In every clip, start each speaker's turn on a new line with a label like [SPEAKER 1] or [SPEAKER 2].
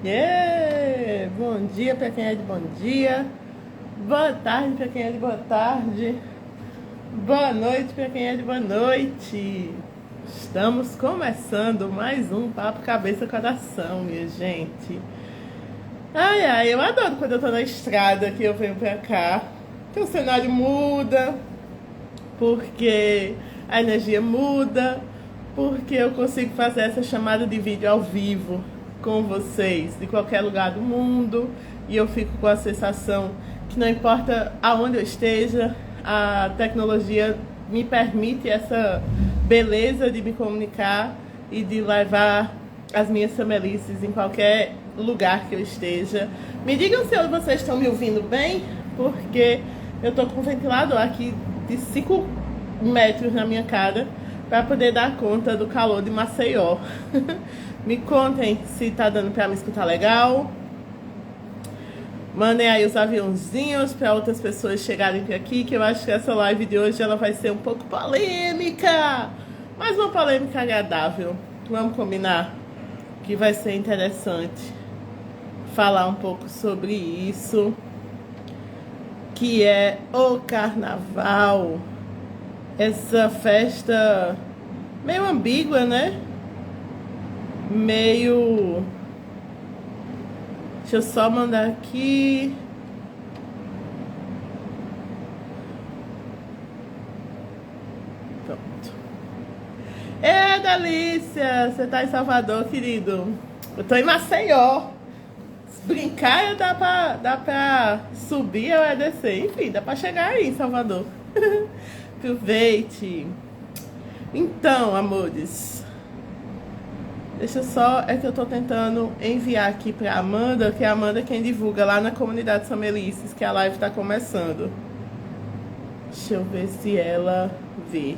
[SPEAKER 1] Bom dia para quem é de bom dia, boa tarde para quem é de boa tarde, boa noite para quem é de boa noite. Estamos começando mais um Papo Cabeça Coração, minha gente. Eu adoro quando eu tô na estrada, que eu venho pra cá, que o cenário muda, porque a energia muda, porque eu consigo fazer essa chamada de vídeo ao vivo com vocês, de qualquer lugar do mundo, e eu fico com a sensação que não importa aonde eu esteja, a tecnologia me permite essa beleza de me comunicar e de levar as minhas samelices em qualquer lugar que eu esteja. Me digam se vocês estão me ouvindo bem, porque eu tô com um ventilador aqui de 5 metros na minha cara para poder dar conta do calor de Maceió. Me contem se tá dando para me escutar legal. Mandem aí os aviãozinhos para outras pessoas chegarem por aqui, que eu acho que essa live de hoje ela vai ser um pouco polêmica, mas uma polêmica agradável. Vamos combinar que vai ser interessante falar um pouco sobre isso, que é o carnaval. Essa festa meio ambígua, né? Meio... Deixa eu só mandar aqui. Pronto. Delícia! Você tá em Salvador, querido? Eu tô em Maceió. Se brincar, dá pra subir ou descer. Enfim, dá pra chegar aí em Salvador. Aproveite. Então, amores, deixa só, é que eu tô tentando enviar aqui pra Amanda, que a Amanda é quem divulga lá na comunidade Samelices, que a live tá começando. Deixa eu ver se ela vê.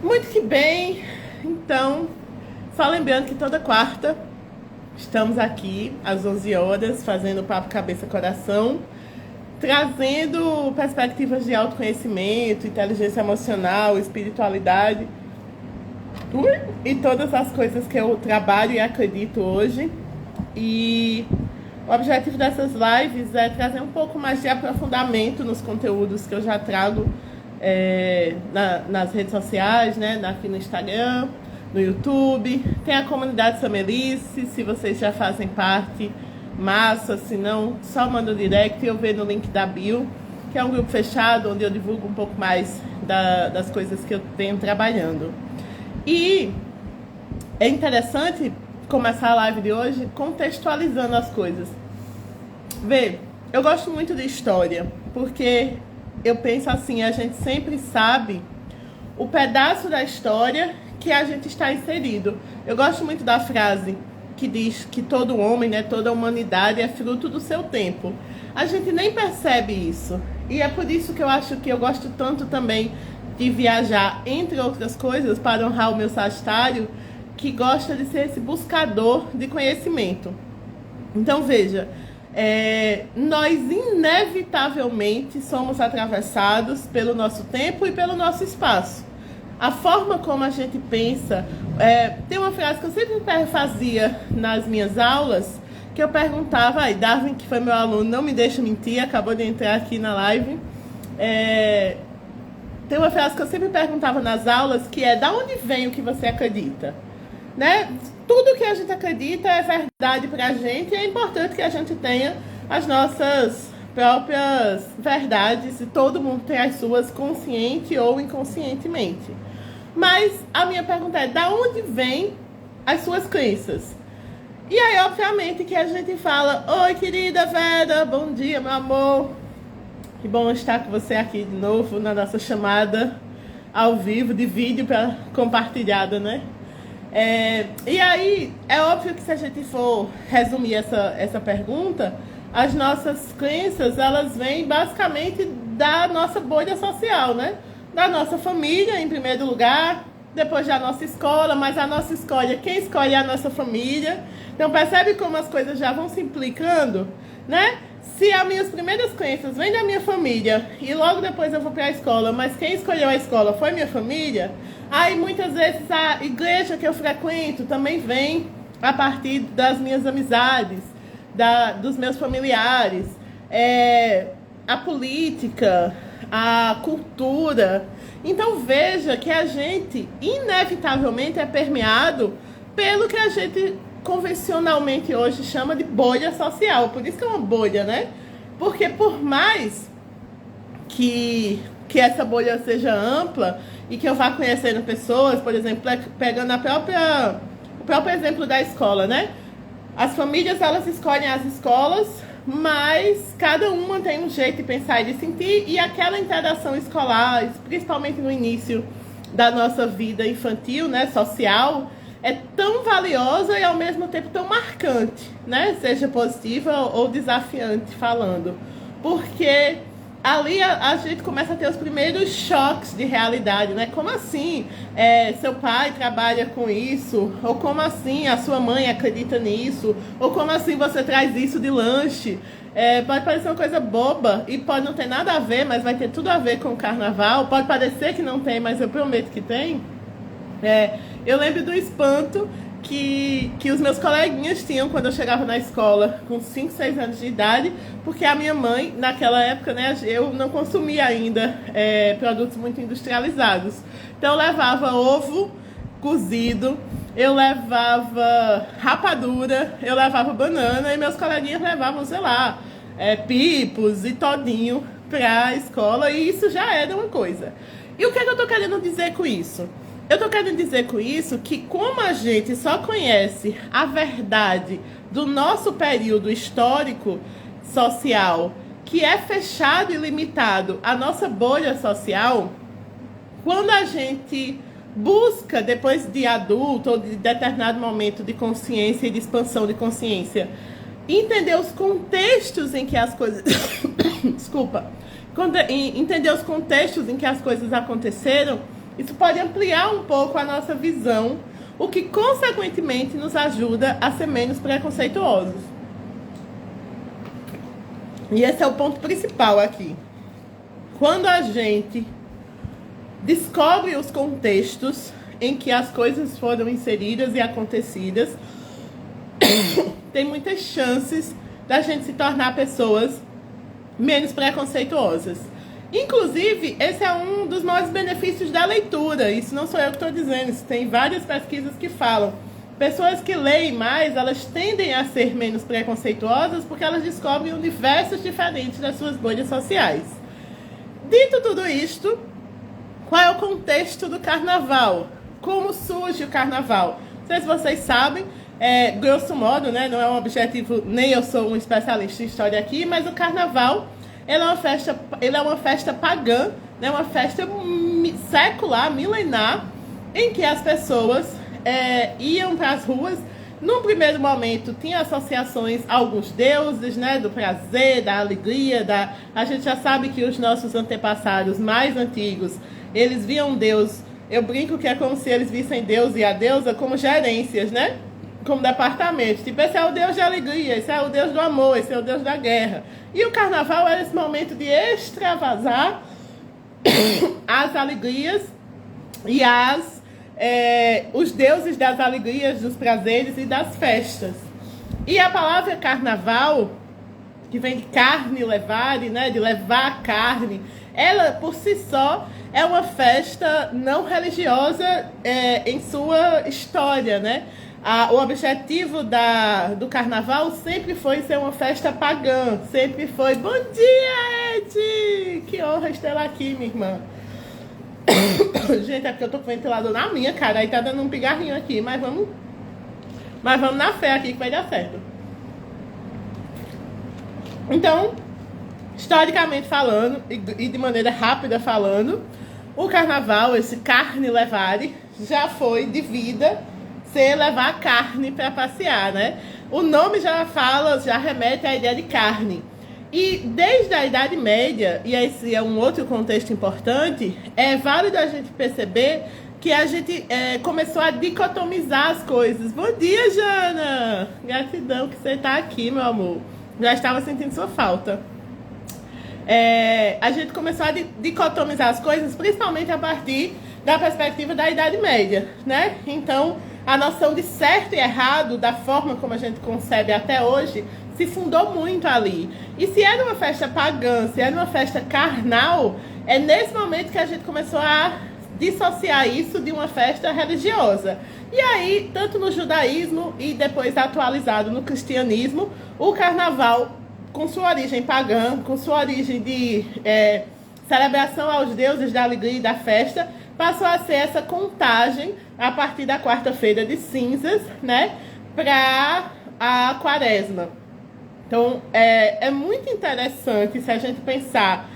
[SPEAKER 1] Muito que bem. Então, só lembrando que toda quarta estamos aqui às 11 horas fazendo Papo Cabeça Coração, trazendo perspectivas de autoconhecimento, inteligência emocional, espiritualidade e todas as coisas que eu trabalho e acredito hoje. E o objetivo dessas lives é trazer um pouco mais de aprofundamento nos conteúdos que eu já trago nas redes sociais, né? Aqui no Instagram, no YouTube. Tem a comunidade Samelice, se vocês já fazem parte, massa, se não, só manda um direct e eu vejo no link da bio, que é um grupo fechado, onde eu divulgo um pouco mais das coisas que eu tenho trabalhando. E é interessante começar a live de hoje contextualizando as coisas. Vê, eu gosto muito de história, porque eu penso assim, a gente sempre sabe o pedaço da história que a gente está inserido. Eu gosto muito da frase que diz que todo homem, né, toda a humanidade é fruto do seu tempo. A gente nem percebe isso. E é por isso que eu acho que eu gosto tanto também de viajar, entre outras coisas, para honrar o meu Sagitário, que gosta de ser esse buscador de conhecimento. Então, veja, nós inevitavelmente somos atravessados pelo nosso tempo e pelo nosso espaço. A forma como a gente pensa... tem uma frase que eu sempre fazia nas minhas aulas, que eu perguntava, Darwin, que foi meu aluno, não me deixa mentir, acabou de entrar aqui na live. Tem uma frase que eu sempre perguntava nas aulas, que é: da onde vem o que você acredita? Né? Tudo que a gente acredita é verdade pra gente, e é importante que a gente tenha as nossas próprias verdades, e todo mundo tem as suas, consciente ou inconscientemente. Mas a minha pergunta é: da onde vêm as suas crenças? E aí, obviamente, que a gente fala: oi, querida Vera, bom dia, meu amor. Que bom estar com você aqui de novo na nossa chamada ao vivo, de vídeo compartilhada, né? E aí, é óbvio que se a gente for resumir essa pergunta, as nossas crenças, elas vêm basicamente da nossa bolha social, né? Da nossa família, em primeiro lugar, depois da nossa escola, mas a nossa escolha, quem escolhe é a nossa família. Então percebe como as coisas já vão se implicando, né? Se as minhas primeiras crenças vêm da minha família e logo depois eu vou para a escola, mas quem escolheu a escola foi minha família, aí muitas vezes a igreja que eu frequento também vem a partir das minhas amizades, dos meus familiares, a política, a cultura. Então veja que a gente inevitavelmente é permeado pelo que a gente convencionalmente hoje chama de bolha social. Por isso que é uma bolha, né? Porque por mais que essa bolha seja ampla e que eu vá conhecendo pessoas, por exemplo, pegando o próprio exemplo da escola, né? As famílias, elas escolhem as escolas, mas cada uma tem um jeito de pensar e de sentir, e aquela interação escolar, principalmente no início da nossa vida infantil, né, social, é tão valiosa e ao mesmo tempo tão marcante, né, seja positiva ou desafiante falando, porque ali a gente começa a ter os primeiros choques de realidade, né? Como assim seu pai trabalha com isso? Ou como assim a sua mãe acredita nisso? Ou como assim você traz isso de lanche? Pode parecer uma coisa boba e pode não ter nada a ver, mas vai ter tudo a ver com o carnaval. Pode parecer que não tem, mas eu prometo que tem. Eu lembro do espanto que os meus coleguinhas tinham quando eu chegava na escola com 5, 6 anos de idade, porque a minha mãe, naquela época, né, eu não consumia ainda produtos muito industrializados. Então eu levava ovo cozido, eu levava rapadura, eu levava banana, e meus coleguinhas levavam, sei lá, pipos e todinho para a escola, e isso já era uma coisa. E o que é que eu estou querendo dizer com isso? Eu estou querendo dizer com isso que, como a gente só conhece a verdade do nosso período histórico social, que é fechado e limitado à nossa bolha social, quando a gente busca, depois de adulto ou de determinado momento de consciência e de expansão de consciência, entender os contextos em que as coisas... Desculpa. Entender os contextos em que as coisas aconteceram, isso pode ampliar um pouco a nossa visão, o que, consequentemente, nos ajuda a ser menos preconceituosos. E esse é o ponto principal aqui. Quando a gente descobre os contextos em que as coisas foram inseridas e acontecidas, tem muitas chances da gente se tornar pessoas menos preconceituosas. Inclusive, esse é um dos maiores benefícios da leitura. Isso não sou eu que estou dizendo, isso tem várias pesquisas que falam. Pessoas que leem mais, elas tendem a ser menos preconceituosas porque elas descobrem universos diferentes das suas bolhas sociais. Dito tudo isto, qual é o contexto do carnaval? Como surge o carnaval? Não sei se vocês sabem, grosso modo, né, não é um objetivo, nem eu sou um especialista em história aqui, mas o carnaval... Ele é uma festa pagã, né? Uma festa secular, milenar, em que as pessoas iam para as ruas. Num primeiro momento, tinha associações a alguns deuses, né? Do prazer, da alegria. A gente já sabe que os nossos antepassados mais antigos, eles viam Deus. Eu brinco que é como se eles vissem Deus e a deusa como gerências, né? Como departamento. Tipo, esse é o Deus da alegria, esse é o Deus do amor, esse é o Deus da guerra. E o carnaval era esse momento de extravasar as alegrias e os deuses das alegrias, dos prazeres e das festas. E a palavra carnaval, que vem de carne levare, né, de levar carne, ela por si só é uma festa não religiosa em sua história, né? O objetivo do carnaval sempre foi ser uma festa pagã, sempre foi... Bom dia, Ed! Que honra estar aqui, minha irmã. Gente, é porque eu tô com o ventilador na minha cara, aí tá dando um pigarrinho aqui, mas vamos na fé aqui que vai dar certo. Então, historicamente falando, e de maneira rápida falando, o carnaval, esse carne levare, já foi de vida... ser levar carne para passear, né? O nome já remete à ideia de carne. E desde a Idade Média, e esse é um outro contexto importante, é válido a gente perceber que a gente começou a dicotomizar as coisas. Bom dia, Jana! Gratidão que você está aqui, meu amor. Já estava sentindo sua falta. A gente começou a dicotomizar as coisas, principalmente a partir da perspectiva da Idade Média, né? Então, A noção de certo e errado, da forma como a gente concebe até hoje, se fundou muito ali. E se era uma festa pagã, se era uma festa carnal, é nesse momento que a gente começou a dissociar isso de uma festa religiosa. E aí, tanto no judaísmo e depois atualizado no cristianismo, o carnaval, com sua origem pagã, com sua origem de celebração aos deuses da alegria e da festa, passou a ser essa contagem a partir da quarta-feira de cinzas, né, para a quaresma. Então, é muito interessante se a gente pensar,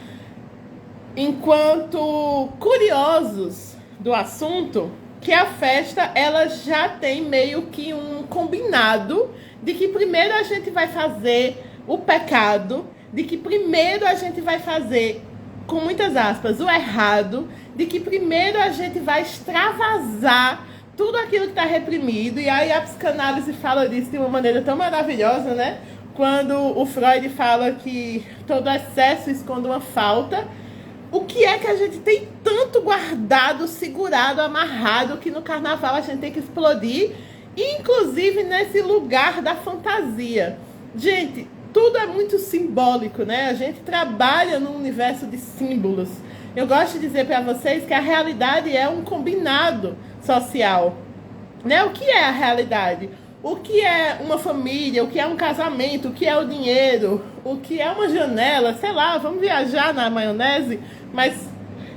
[SPEAKER 1] enquanto curiosos do assunto, que a festa ela já tem meio que um combinado de que primeiro a gente vai fazer o pecado, de que primeiro a gente vai fazer, com muitas aspas, o errado, de que primeiro a gente vai extravasar tudo aquilo que está reprimido. E aí a psicanálise fala disso de uma maneira tão maravilhosa, né? Quando o Freud fala que todo excesso esconde uma falta. O que é que a gente tem tanto guardado, segurado, amarrado, que no carnaval a gente tem que explodir, inclusive nesse lugar da fantasia. Gente, tudo é muito simbólico, né? A gente trabalha num universo de símbolos. Eu gosto de dizer para vocês que a realidade é um combinado social, né? O que é a realidade? O que é uma família? O que é um casamento? O que é o dinheiro? O que é uma janela? Sei lá, vamos viajar na maionese? Mas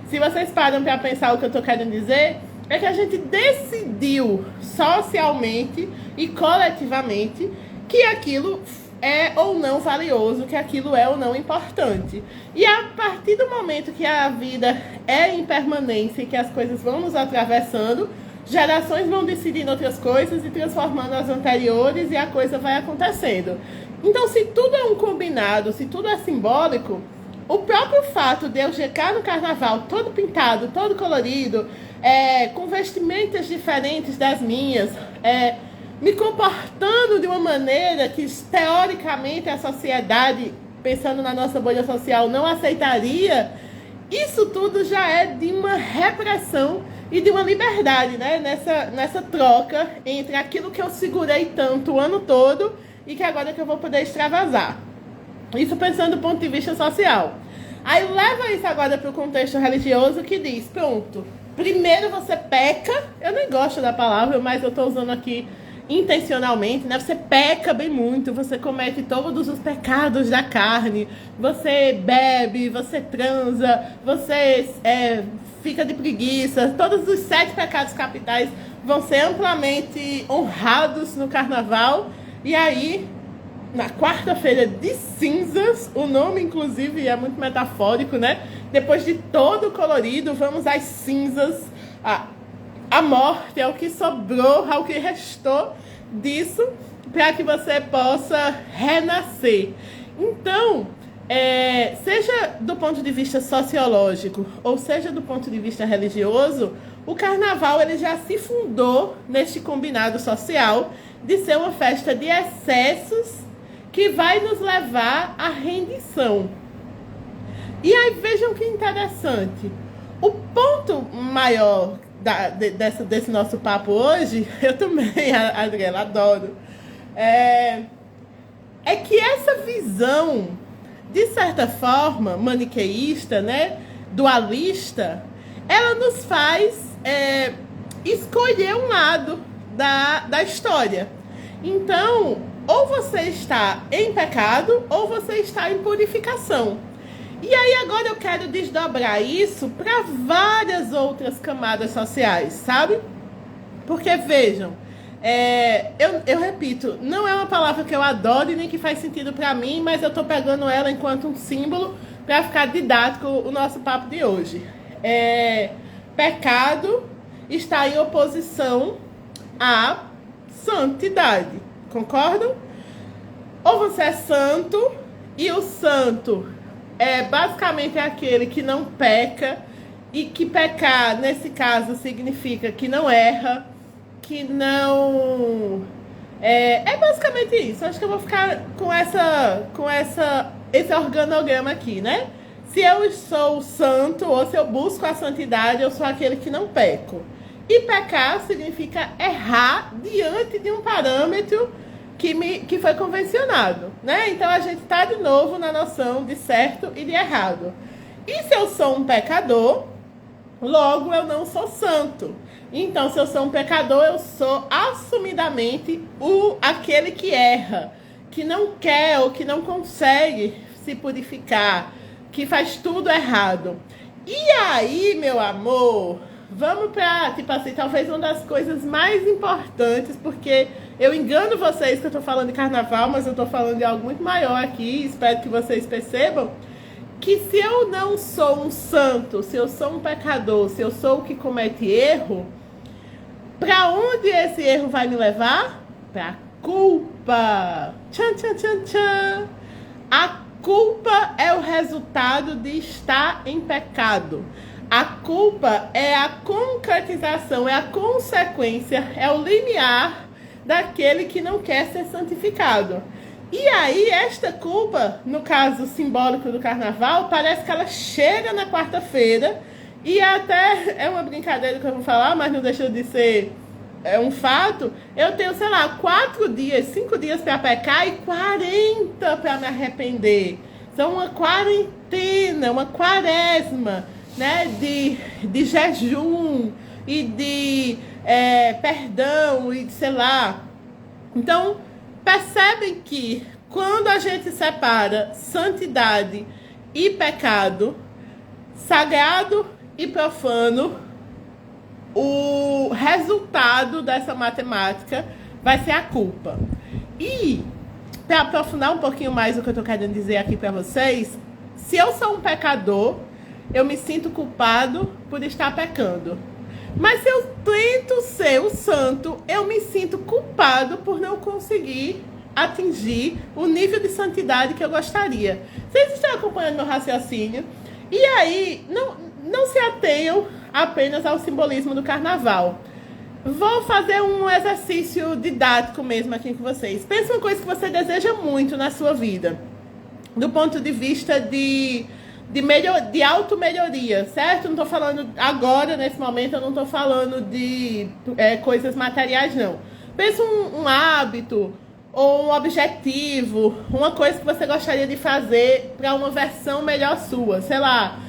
[SPEAKER 1] se vocês param para pensar o que eu estou querendo dizer, é que a gente decidiu socialmente e coletivamente que aquilo é ou não valioso, que aquilo é ou não importante. E a partir do momento que a vida é impermanência e que as coisas vão nos atravessando, gerações vão decidindo outras coisas e transformando as anteriores, e a coisa vai acontecendo. Então, se tudo é um combinado, se tudo é simbólico, o próprio fato de eu chegar no carnaval todo pintado, todo colorido, com vestimentas diferentes das minhas, me comportando de uma maneira que, teoricamente, a sociedade, pensando na nossa bolha social, não aceitaria, isso tudo já é de uma repressão e de uma liberdade, né? Nessa troca entre aquilo que eu segurei tanto o ano todo e que agora que eu vou poder extravasar. Isso pensando do ponto de vista social. Aí leva isso agora para o contexto religioso, que diz, pronto, primeiro você peca, eu nem gosto da palavra, mas eu estou usando aqui intencionalmente, né? Você peca bem muito, você comete todos os pecados da carne, você bebe, você transa, você fica de preguiça, todos os 7 pecados capitais vão ser amplamente honrados no carnaval. E aí, na quarta-feira de cinzas, o nome inclusive é muito metafórico, né? Depois de todo o colorido, vamos às cinzas. A morte é o que sobrou, é o que restou disso, para que você possa renascer. Então, seja do ponto de vista sociológico, ou seja do ponto de vista religioso, o carnaval ele já se fundou neste combinado social de ser uma festa de excessos que vai nos levar à rendição. E aí vejam que interessante. O ponto maior desse nosso papo hoje, eu também, Adriela, adoro, é que essa visão, de certa forma, maniqueísta, né, dualista, ela nos faz escolher um lado da história. Então, ou você está em pecado, ou você está em purificação. E aí agora eu quero desdobrar isso para várias outras camadas sociais, sabe? Porque vejam, eu repito, não é uma palavra que eu adoro e nem que faz sentido para mim, mas eu estou pegando ela enquanto um símbolo para ficar didático o nosso papo de hoje. Pecado está em oposição à santidade, concordam? Ou você é santo, e o santo basicamente é aquele que não peca, e que pecar, nesse caso, significa que não erra, que não... É basicamente isso. Acho que eu vou ficar com esse organograma aqui, né? Se eu sou santo, ou se eu busco a santidade, eu sou aquele que não peco. E pecar significa errar diante de um parâmetro que foi convencionado, né? Então a gente está de novo na noção de certo e de errado. E se eu sou um pecador, logo eu não sou santo. Então, se eu sou um pecador, eu sou assumidamente aquele que erra, que não quer ou que não consegue se purificar, que faz tudo errado. E aí, meu amor, vamos para, tipo assim, talvez uma das coisas mais importantes, porque eu engano vocês que eu tô falando de carnaval, mas eu tô falando de algo muito maior aqui, espero que vocês percebam, que se eu não sou um santo, se eu sou um pecador, se eu sou o que comete erro, para onde esse erro vai me levar? Para culpa. Tchan, tchan, tchan, tchan. A culpa é o resultado de estar em pecado. A culpa é a concretização, é a consequência, é o limiar daquele que não quer ser santificado. E aí, esta culpa, no caso simbólico do carnaval, parece que ela chega na quarta-feira e até é uma brincadeira que eu vou falar, mas não deixa de ser um fato. Eu tenho, sei lá, 4 dias, 5 dias para pecar e 40 para me arrepender. São uma quarentena, uma quaresma, né, de jejum e de perdão e de, sei lá. Então, percebem que quando a gente separa santidade e pecado, sagrado e profano, o resultado dessa matemática vai ser a culpa. E, para aprofundar um pouquinho mais o que eu estou querendo dizer aqui para vocês, se eu sou um pecador, eu me sinto culpado por estar pecando. Mas se eu tento ser o santo, eu me sinto culpado por não conseguir atingir o nível de santidade que eu gostaria. Vocês estão acompanhando meu raciocínio? E aí, não se atenham apenas ao simbolismo do carnaval. Vou fazer um exercício didático mesmo aqui com vocês. Pensa uma coisa que você deseja muito na sua vida, do ponto de vista de auto-melhoria, certo? Não estou falando agora, nesse momento, eu não estou falando de coisas materiais, não. Pensa um hábito ou um objetivo, uma coisa que você gostaria de fazer para uma versão melhor sua. Sei lá,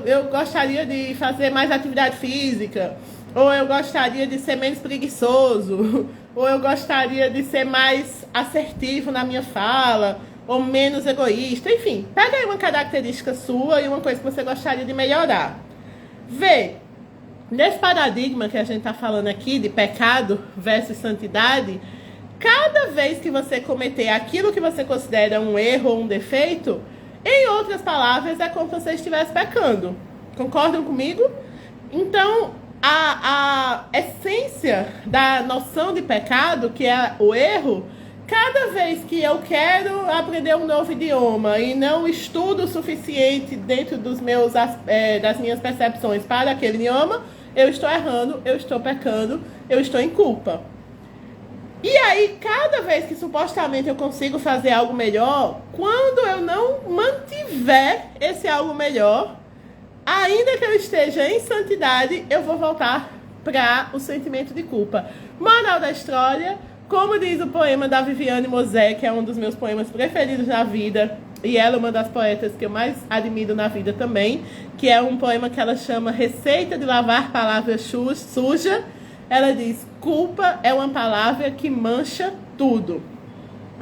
[SPEAKER 1] eu gostaria de fazer mais atividade física, ou eu gostaria de ser menos preguiçoso, ou eu gostaria de ser mais assertivo na minha fala, ou menos egoísta, enfim. Pega aí uma característica sua e uma coisa que você gostaria de melhorar. Vê, nesse paradigma que a gente está falando aqui, de pecado versus santidade, cada vez que você cometer aquilo que você considera um erro ou um defeito, em outras palavras, é como se você estivesse pecando. Concordam comigo? Então, a essência da noção de pecado, que é o erro, cada vez que eu quero aprender um novo idioma e não estudo o suficiente dentro das minhas percepções para aquele idioma, eu estou errando, eu estou pecando, eu estou em culpa. E aí, cada vez que supostamente eu consigo fazer algo melhor, quando eu não mantiver esse algo melhor, ainda que eu esteja em santidade, eu vou voltar para o sentimento de culpa. Moral da história: como diz o poema da Viviane Mosé, que é um dos meus poemas preferidos na vida, e ela é uma das poetas que eu mais admiro na vida também, que é um poema que ela chama Receita de Lavar Palavra Suja. Ela diz: culpa é uma palavra que mancha tudo.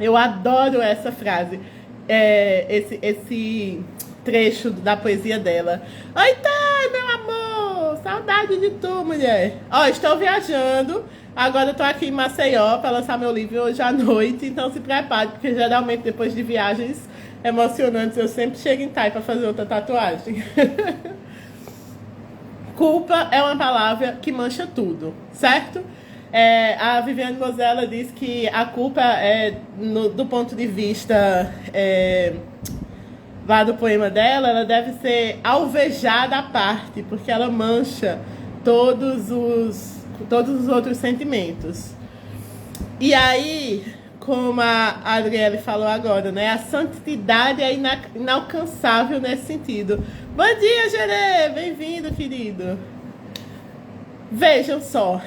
[SPEAKER 1] Eu adoro essa frase, esse trecho da poesia dela. Oi, Thay, meu amor! Saudade de tu, mulher! Ó, estou viajando. Agora eu tô aqui em Maceió para lançar meu livro hoje à noite, então se prepare, porque geralmente depois de viagens emocionantes eu sempre chego em Thay para fazer outra tatuagem. Culpa é uma palavra que mancha tudo, certo? A Viviane Mosella diz que a culpa do ponto de vista lá do poema dela, ela deve ser alvejada à parte, porque ela mancha todos os outros sentimentos. E aí, como a Adriele falou agora, né, a santidade é inalcançável nesse sentido. Bom dia, Gerê! Bem-vindo, querido! Vejam só,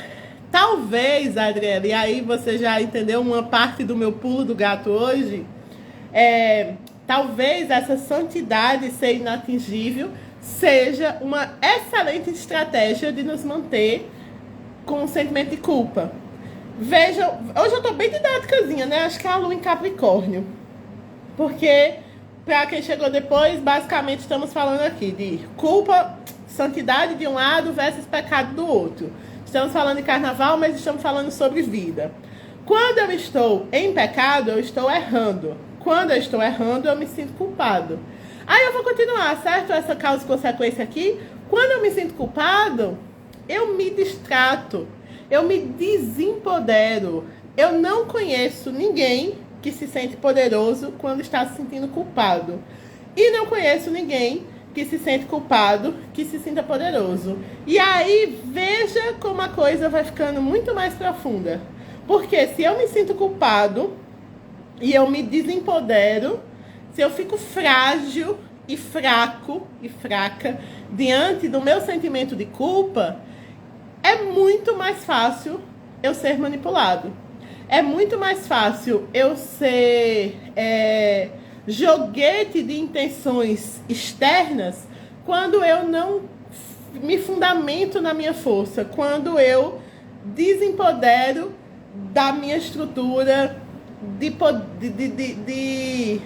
[SPEAKER 1] talvez, Adriana, e aí você já entendeu uma parte do meu pulo do gato hoje, talvez essa santidade ser inatingível seja uma excelente estratégia de nos manter com um sentimento de culpa. Vejam, hoje eu tô bem didáticazinha, né? Acho que é a lua em Capricórnio. Porque, para quem chegou depois, basicamente estamos falando aqui de culpa, santidade de um lado versus pecado do outro. Estamos falando de carnaval, mas estamos falando sobre vida. Quando eu estou em pecado, eu estou errando. Quando eu estou errando, eu me sinto culpado. Aí eu vou continuar, certo? Essa causa e consequência aqui. Quando eu me sinto culpado, eu me distrato. Eu me desempodero. Eu não conheço ninguém que se sente poderoso quando está se sentindo culpado. E não conheço ninguém que se sente culpado, que se sinta poderoso. E aí, veja como a coisa vai ficando muito mais profunda. Porque se eu me sinto culpado e eu me desempodero, se eu fico frágil e fraco e fraca diante do meu sentimento de culpa, é muito mais fácil eu ser manipulado. É muito mais fácil eu ser joguete de intenções externas quando eu não me fundamento na minha força, quando eu desempodero da minha estrutura de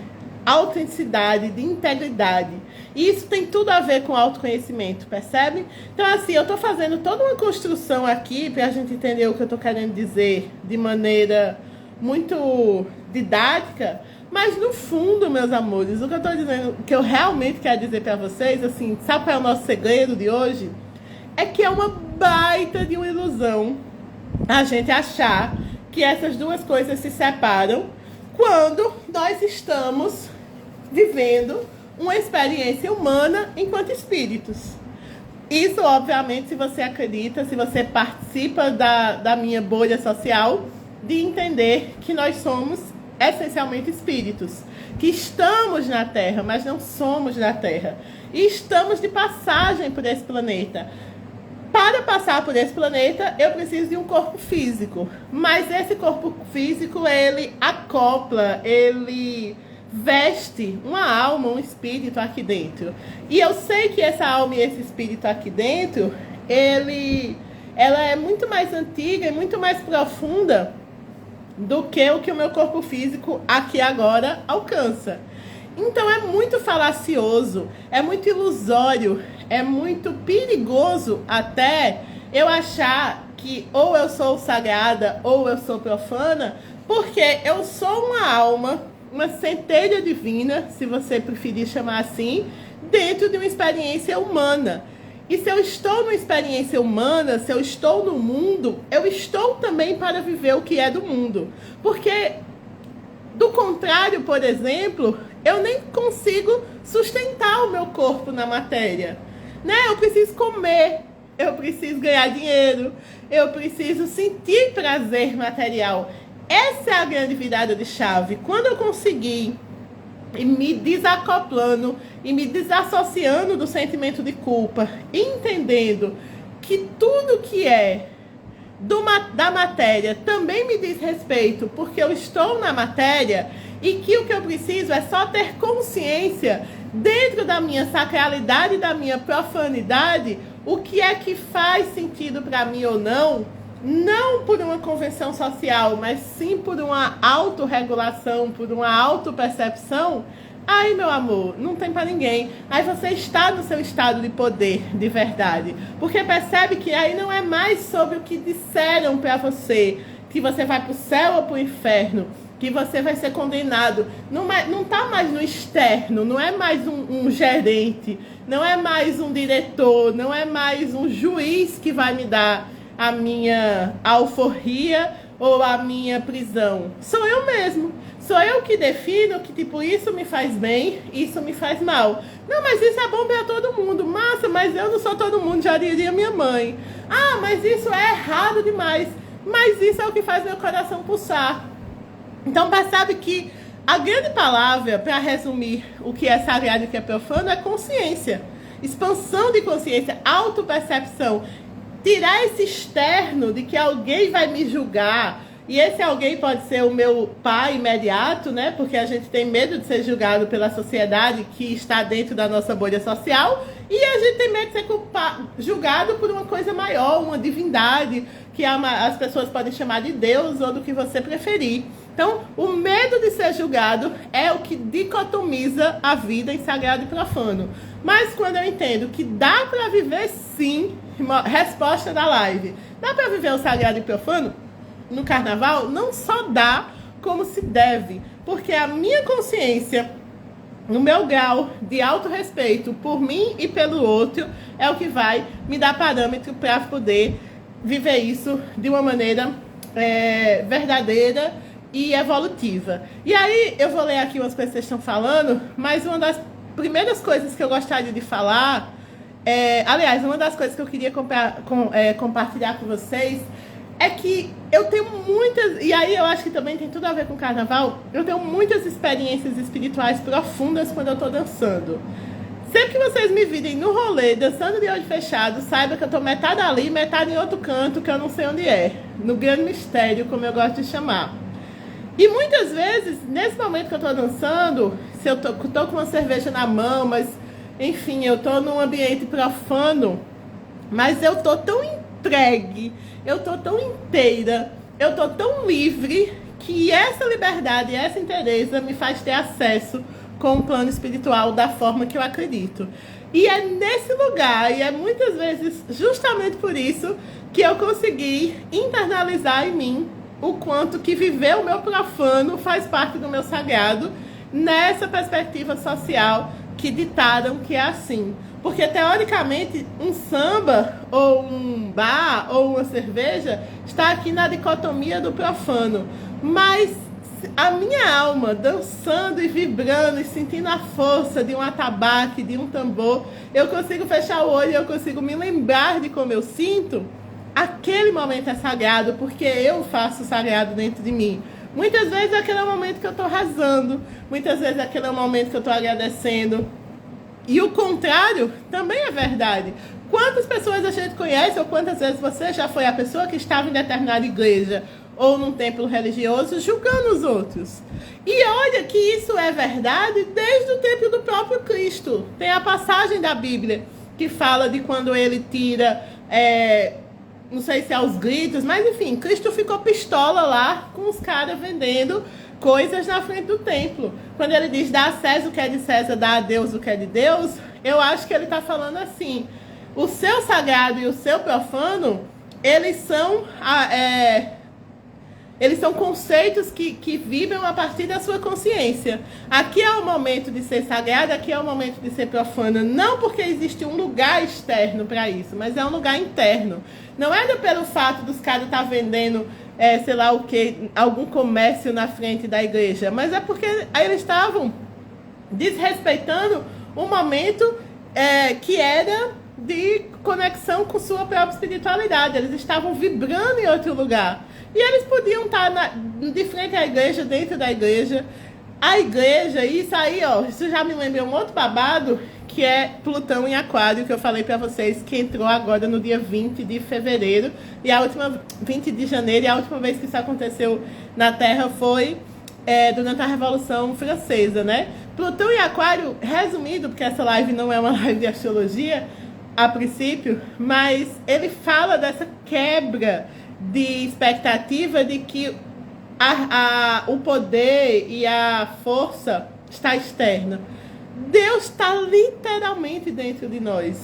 [SPEAKER 1] autenticidade, de integridade. E isso tem tudo a ver com autoconhecimento, percebe? Então, assim, eu estou fazendo toda uma construção aqui para a gente entender o que eu estou querendo dizer de maneira muito didática, mas no fundo, meus amores, o que eu estou dizendo, o que eu realmente quero dizer para vocês, assim, sabe qual é o nosso segredo de hoje? É que é uma baita de uma ilusão a gente achar que essas duas coisas se separam quando nós estamos vivendo uma experiência humana enquanto espíritos. Isso, obviamente, se você acredita, se você participa da minha bolha social, de entender que nós somos essencialmente espíritos, que estamos na Terra, mas não somos da Terra. E estamos de passagem por esse planeta. Para passar por esse planeta, eu preciso de um corpo físico. Mas esse corpo físico, ele acopla, ele veste uma alma, um espírito aqui dentro. E eu sei que essa alma e esse espírito aqui dentro, ela é muito mais antiga e muito mais profunda do que o meu corpo físico aqui agora alcança. Então é muito falacioso, é muito ilusório, é muito perigoso até eu achar que ou eu sou sagrada ou eu sou profana, porque eu sou uma alma, uma centelha divina, se você preferir chamar assim, dentro de uma experiência humana. E se eu estou numa experiência humana, se eu estou no mundo, eu estou também para viver o que é do mundo. Porque, do contrário, por exemplo, eu nem consigo sustentar o meu corpo na matéria. Né? Eu preciso comer, eu preciso ganhar dinheiro, eu preciso sentir prazer material. Essa é a grande virada de chave. Quando eu conseguir ir me desacoplando e me desassociando do sentimento de culpa, entendendo que tudo que é da matéria também me diz respeito, porque eu estou na matéria, e que o que eu preciso é só ter consciência dentro da minha sacralidade, da minha profanidade, o que é que faz sentido para mim ou não, não por uma convenção social, mas sim por uma autorregulação, por uma autopercepção. Aí, meu amor, não tem para ninguém. Aí você está no seu estado de poder, de verdade. Porque percebe que aí não é mais sobre o que disseram para você, que você vai para o céu ou para o inferno, que você vai ser condenado. Não está mais no externo, não é mais um gerente, não é mais um diretor, não é mais um juiz que vai me dar a minha alforria ou a minha prisão. Sou eu mesmo. Sou eu que defino que, tipo, isso me faz bem, isso me faz mal. Não, mas isso é bom para todo mundo. Massa, mas eu não sou todo mundo, já diria minha mãe. Ah, mas isso é errado demais. Mas isso é o que faz meu coração pulsar. Então, percebe que a grande palavra, para resumir o que é sagrado e o que é profano, é consciência. Expansão de consciência, autopercepção. tirar esse externo de que alguém vai me julgar. E esse alguém pode ser o meu pai imediato, né? Porque a gente tem medo de ser julgado pela sociedade que está dentro da nossa bolha social. E a gente tem medo de ser julgado por uma coisa maior, uma divindade, que as pessoas podem chamar de Deus ou do que você preferir. Então, o medo de ser julgado é o que dicotomiza a vida em sagrado e profano. Mas quando eu entendo que dá para viver sim, resposta da live, dá para viver o sagrado e profano no carnaval, não só dá, como se deve. Porque a minha consciência, no meu grau de autorrespeito por mim e pelo outro, é o que vai me dar parâmetro para poder viver isso de uma maneira verdadeira e evolutiva. E aí, eu vou ler aqui umas coisas que vocês estão falando, mas uma das primeiras coisas que eu gostaria de falar, aliás, uma das coisas que eu queria compartilhar com vocês, é que eu tenho muitas, e aí eu acho que também tem tudo a ver com o carnaval, eu tenho muitas experiências espirituais profundas quando eu tô dançando. Sempre que vocês me virem no rolê, dançando de olho fechado, saiba que eu tô metade ali, metade em outro canto, que eu não sei onde é. No grande mistério, como eu gosto de chamar. E muitas vezes, nesse momento que eu tô dançando, se eu tô com uma cerveja na mão, mas, enfim, eu tô num ambiente profano, mas eu tô tão entregue, eu tô tão inteira, eu tô tão livre, que essa liberdade e essa inteireza me faz ter acesso com o plano espiritual da forma que eu acredito. E é nesse lugar, e é muitas vezes justamente por isso, que eu consegui internalizar em mim o quanto que viver o meu profano faz parte do meu sagrado, nessa perspectiva social que ditaram que é assim. Porque, teoricamente, um samba, ou um bar, ou uma cerveja, está aqui na dicotomia do profano. Mas a minha alma, dançando e vibrando e sentindo a força de um atabaque, de um tambor, eu consigo fechar o olho e eu consigo me lembrar de como eu sinto. Aquele momento é sagrado, porque eu faço o sagrado dentro de mim. Muitas vezes aquele é o momento que eu estou arrasando, muitas vezes aquele é o momento que eu estou agradecendo. E o contrário também é verdade. Quantas pessoas a gente conhece, ou quantas vezes você já foi a pessoa que estava em determinada igreja ou num templo religioso julgando os outros? E olha que isso é verdade desde o tempo do próprio Cristo. Tem a passagem da Bíblia que fala de quando ele tira, não sei se é aos gritos, mas enfim, Cristo ficou pistola lá com os caras vendendo coisas na frente do templo. Quando ele diz, dá a César o que é de César, dá a Deus o que é de Deus, eu acho que ele está falando assim, o seu sagrado e o seu profano, eles são conceitos que vibram a partir da sua consciência. Aqui é o momento de ser sagrado, aqui é o momento de ser profano, não porque existe um lugar externo para isso, mas é um lugar interno. Não é pelo fato dos caras estar vendendo sei lá o que, algum comércio na frente da igreja, mas é porque eles estavam desrespeitando um momento que era de conexão com sua própria espiritualidade. Eles estavam vibrando em outro lugar. E eles podiam estar de frente à igreja, dentro da igreja. A igreja, isso aí, ó, isso já me lembra um outro babado, que é Plutão em Aquário, que eu falei para vocês, que entrou agora no dia 20 de fevereiro, e a última, 20 de janeiro, e a última vez que isso aconteceu na Terra foi durante a Revolução Francesa, né? Plutão em Aquário, resumido, porque essa live não é uma live de astrologia, a princípio, mas ele fala dessa quebra de expectativa de que o poder e a força está externa. Deus está literalmente dentro de nós.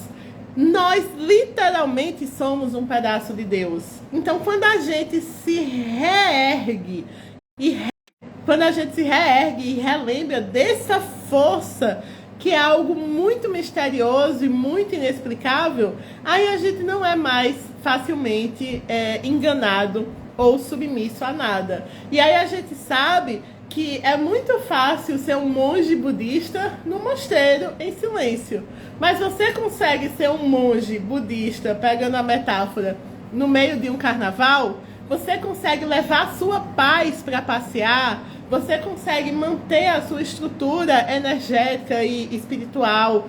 [SPEAKER 1] Nós literalmente somos um pedaço de Deus. Então, quando a gente se reergue e relembra dessa força, que é algo muito misterioso e muito inexplicável, aí a gente não é mais facilmente enganado ou submisso a nada. E aí a gente sabe que é muito fácil ser um monge budista no mosteiro em silêncio. Mas você consegue ser um monge budista, pegando a metáfora, no meio de um carnaval? Você consegue levar a sua paz para passear? Você consegue manter a sua estrutura energética e espiritual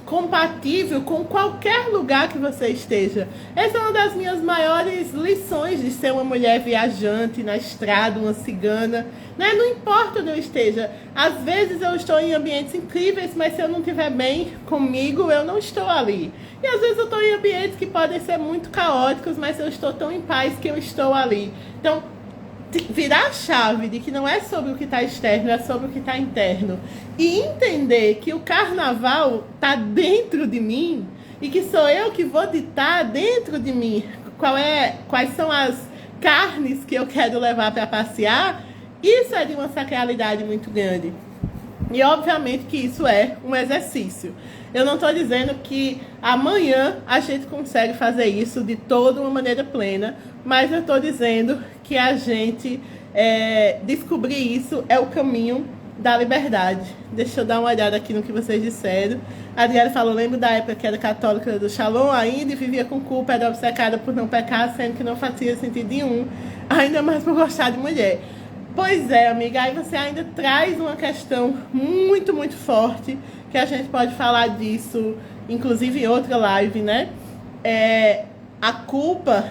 [SPEAKER 1] compatível com qualquer lugar que você esteja. Essa é uma das minhas maiores lições de ser uma mulher viajante na estrada, uma cigana, né? Não importa onde eu esteja. Às vezes eu estou em ambientes incríveis, mas se eu não estiver bem comigo, eu não estou ali. E às vezes eu estou em ambientes que podem ser muito caóticos, mas eu estou tão em paz que eu estou ali. Então, virar a chave de que não é sobre o que está externo, é sobre o que está interno. E entender que o carnaval está dentro de mim e que sou eu que vou ditar dentro de mim quais são as carnes que eu quero levar para passear. Isso é de uma sacralidade muito grande. E obviamente que isso é um exercício. Eu não estou dizendo que amanhã a gente consegue fazer isso de toda uma maneira plena, mas eu estou dizendo que a gente descobrir isso é o caminho da liberdade. Deixa eu dar uma olhada aqui no que vocês disseram. A Adriana falou, lembro da época que era católica do Shalom ainda e vivia com culpa, era obcecada por não pecar, sendo que não fazia sentido nenhum, ainda mais por gostar de mulher. Pois é, amiga, aí você ainda traz uma questão muito, muito forte, que a gente pode falar disso, inclusive em outra live, né? A culpa,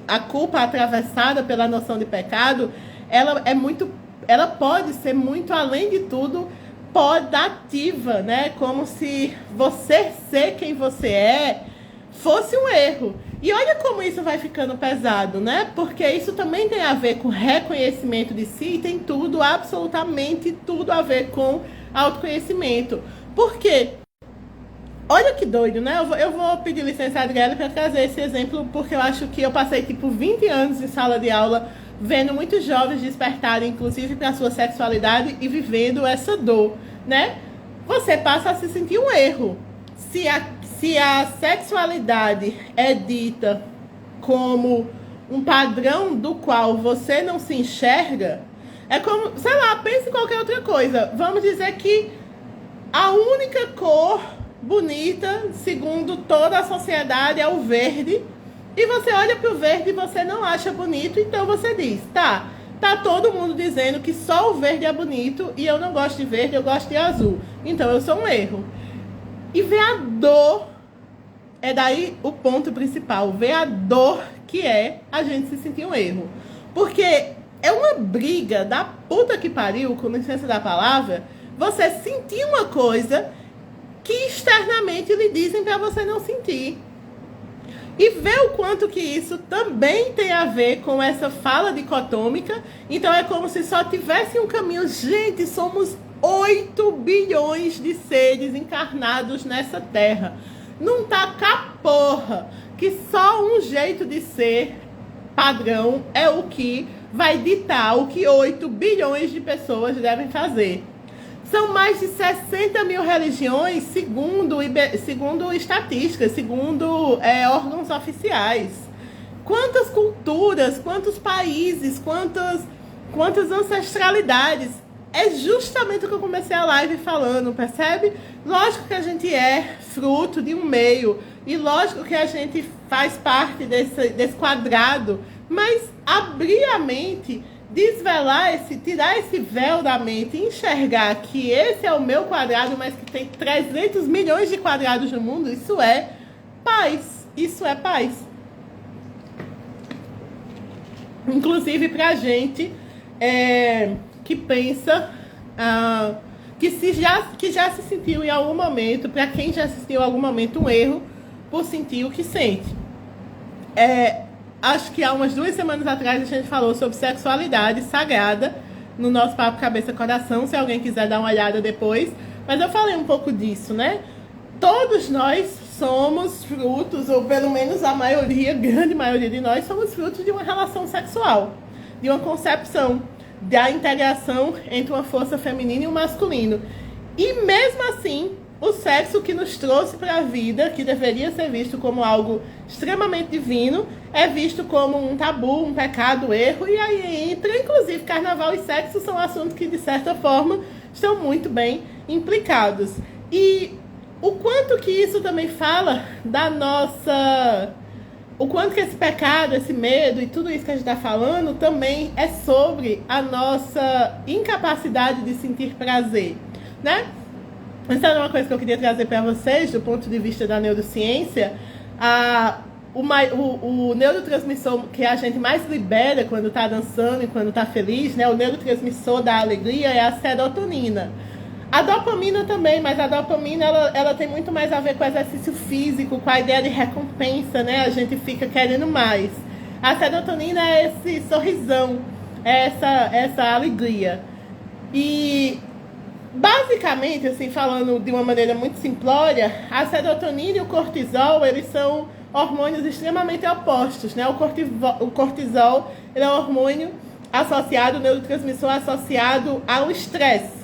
[SPEAKER 1] a culpa atravessada pela noção de pecado, ela pode ser muito, além de tudo, podativa, né? Como se você ser quem você é fosse um erro. E olha como isso vai ficando pesado, né? Porque isso também tem a ver com reconhecimento de si e tem tudo, absolutamente tudo a ver com autoconhecimento. Por quê? Olha que doido, né? Eu vou pedir licença a Adriele para trazer esse exemplo, porque eu acho que eu passei tipo 20 anos em sala de aula vendo muitos jovens despertarem, inclusive, para a sua sexualidade e vivendo essa dor, né? Você passa a se sentir um erro. Se a sexualidade é dita como um padrão do qual você não se enxerga, é como, sei lá, pense em qualquer outra coisa. Vamos dizer que a única cor bonita, segundo toda a sociedade, é o verde. E você olha para o verde e você não acha bonito, então você diz, tá todo mundo dizendo que só o verde é bonito e eu não gosto de verde, eu gosto de azul. Então eu sou um erro. E ver a dor, é daí o ponto principal, ver a dor que é a gente se sentir um erro. Porque é uma briga da puta que pariu, com licença da palavra, você sentir uma coisa que externamente lhe dizem para você não sentir. E ver o quanto que isso também tem a ver com essa fala dicotômica. Então é como se só tivesse um caminho. Gente, somos 8 bilhões de seres encarnados nessa terra. Não tá caporra que só um jeito de ser padrão é o que vai ditar o que 8 bilhões de pessoas devem fazer. São mais de 60 mil religiões, segundo estatísticas, segundo órgãos oficiais. Quantas culturas, quantos países, quantas ancestralidades. É justamente o que eu comecei a live falando, percebe? Lógico que a gente é fruto de um meio, e lógico que a gente faz parte desse quadrado, mas abrir a mente, desvelar tirar esse véu da mente e enxergar que esse é o meu quadrado, mas que tem 300 milhões de quadrados no mundo, isso é paz. Isso é paz. Inclusive pra gente que pensa que já se sentiu em algum momento, para quem já se sentiu em algum momento um erro por sentir o que sente. Acho que há umas 2 semanas atrás a gente falou sobre sexualidade sagrada no nosso Papo Cabeça Coração, se alguém quiser dar uma olhada depois. Mas eu falei um pouco disso, né? Todos nós somos frutos, ou pelo menos a maioria, grande maioria de nós, somos frutos de uma relação sexual, de uma concepção, da integração entre uma força feminina e um masculino. E mesmo assim, o sexo que nos trouxe para a vida, que deveria ser visto como algo extremamente divino, é visto como um tabu, um pecado, erro, e aí entra, inclusive, carnaval e sexo são assuntos que, de certa forma, estão muito bem implicados. E o quanto que isso também fala da nossa... O quanto que esse pecado, esse medo e tudo isso que a gente está falando também é sobre a nossa incapacidade de sentir prazer, né? Essa era uma coisa que eu queria trazer para vocês, do ponto de vista da neurociência. O neurotransmissor que a gente mais libera quando está dançando e quando está feliz, né? O neurotransmissor da alegria é a serotonina. A dopamina também, mas a dopamina ela tem muito mais a ver com exercício físico, com a ideia de recompensa, né? A gente fica querendo mais. A serotonina é esse sorrisão, é essa alegria. E basicamente, assim, falando de uma maneira muito simplória, a serotonina e o cortisol, eles são hormônios extremamente opostos, né? O cortisol ele é um hormônio associado, o neurotransmissor associado ao estresse.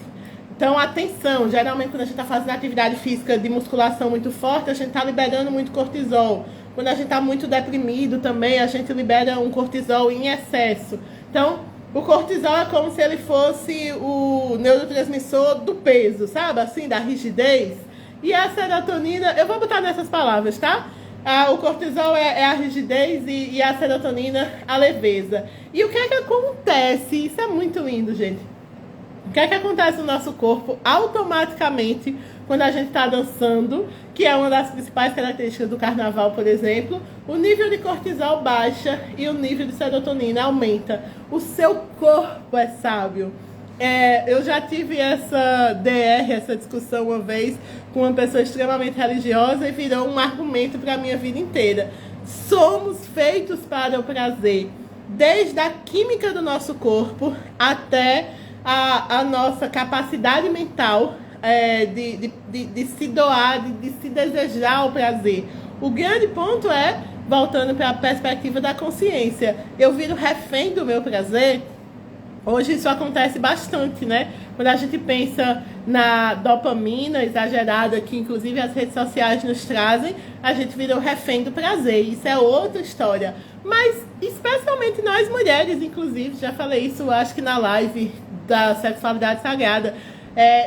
[SPEAKER 1] Então, a tensão, geralmente quando a gente está fazendo atividade física de musculação muito forte, a gente está liberando muito cortisol. Quando a gente está muito deprimido também, a gente libera um cortisol em excesso. Então, o cortisol é como se ele fosse o neurotransmissor do peso, sabe? Assim, da rigidez. E a serotonina, eu vou botar nessas palavras, tá? O cortisol é a rigidez e a serotonina a leveza. E o que é que acontece? Isso é muito lindo, gente. O que é que acontece no nosso corpo automaticamente quando a gente está dançando, que é uma das principais características do carnaval, por exemplo? O nível de cortisol baixa e o nível de serotonina aumenta. O seu corpo é sábio. Eu já tive essa discussão uma vez com uma pessoa extremamente religiosa e virou um argumento para a minha vida inteira. Somos feitos para o prazer, desde a química do nosso corpo até a nossa capacidade mental de se doar, de se desejar o prazer. O grande ponto é, voltando para a perspectiva da consciência, eu viro refém do meu prazer. Hoje isso acontece bastante, né? Quando a gente pensa na dopamina exagerada, que inclusive as redes sociais nos trazem, a gente vira o refém do prazer. Isso é outra história. Mas, especialmente nós mulheres, inclusive, já falei isso, acho que na live da sexualidade sagrada,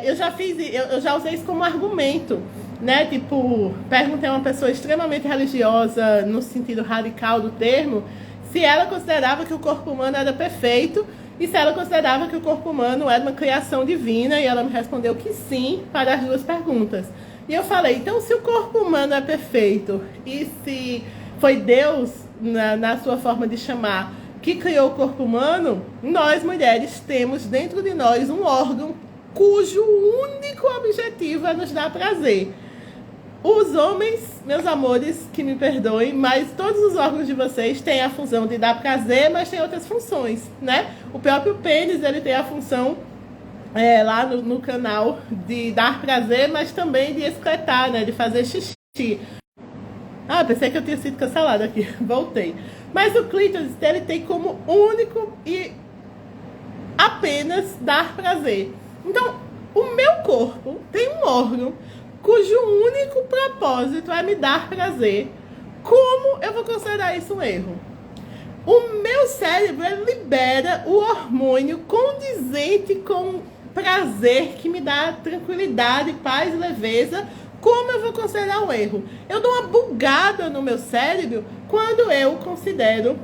[SPEAKER 1] eu já usei isso como argumento, né? Tipo, perguntei a uma pessoa extremamente religiosa, no sentido radical do termo, se ela considerava que o corpo humano era perfeito e se ela considerava que o corpo humano era uma criação divina, e ela me respondeu que sim para as duas perguntas. E eu falei, então se o corpo humano é perfeito e se foi Deus, na sua forma de chamar, que criou o corpo humano, nós mulheres temos dentro de nós um órgão cujo único objetivo é nos dar prazer. Os homens, meus amores, que me perdoem, mas todos os órgãos de vocês têm a função de dar prazer, mas tem outras funções, né? O próprio pênis, ele tem a função lá no canal de dar prazer, mas também de excretar, né? De fazer xixi. Ah, pensei que eu tinha sido cancelada aqui. Voltei. Mas o clítoris, ele tem como único e apenas dar prazer. Então, o meu corpo tem um órgão cujo único propósito é me dar prazer. Como eu vou considerar isso um erro? O meu cérebro libera o hormônio condizente com prazer, que me dá tranquilidade, paz e leveza. Como eu vou considerar um erro? Eu dou uma bugada no meu cérebro quando eu considero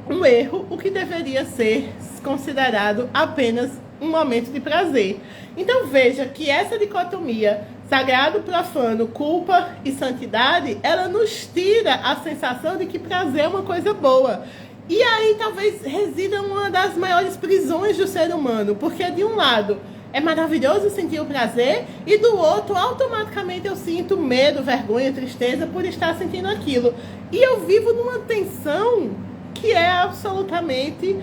[SPEAKER 1] um erro o que deveria ser considerado apenas um momento de prazer. Então veja que essa dicotomia sagrado, profano, culpa e santidade, ela nos tira a sensação de que prazer é uma coisa boa. E aí talvez resida uma das maiores prisões do ser humano, porque de um lado é maravilhoso sentir o prazer e do outro automaticamente eu sinto medo, vergonha, tristeza por estar sentindo aquilo. E eu vivo numa tensão que é absolutamente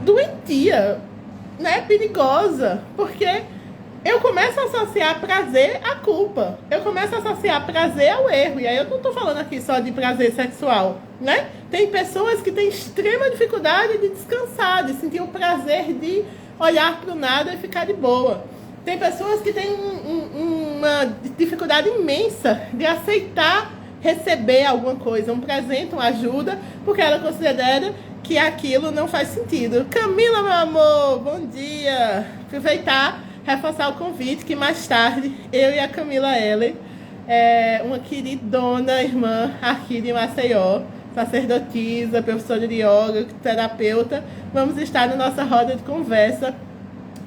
[SPEAKER 1] doentia, né? Perigosa, porque eu começo a associar prazer à culpa, eu começo a associar prazer ao erro, e aí eu não estou falando aqui só de prazer sexual, né? Tem pessoas que têm extrema dificuldade de descansar, de sentir o prazer de olhar para o nada e ficar de boa. Tem pessoas que têm uma dificuldade imensa de aceitar receber alguma coisa, um presente, uma ajuda, porque ela considera que aquilo não faz sentido. Camila, meu amor, bom dia! Aproveitar, reforçar o convite, que mais tarde eu e a Camila Heller, uma queridona irmã aqui de Maceió, sacerdotisa, professora de yoga, terapeuta, vamos estar na nossa roda de conversa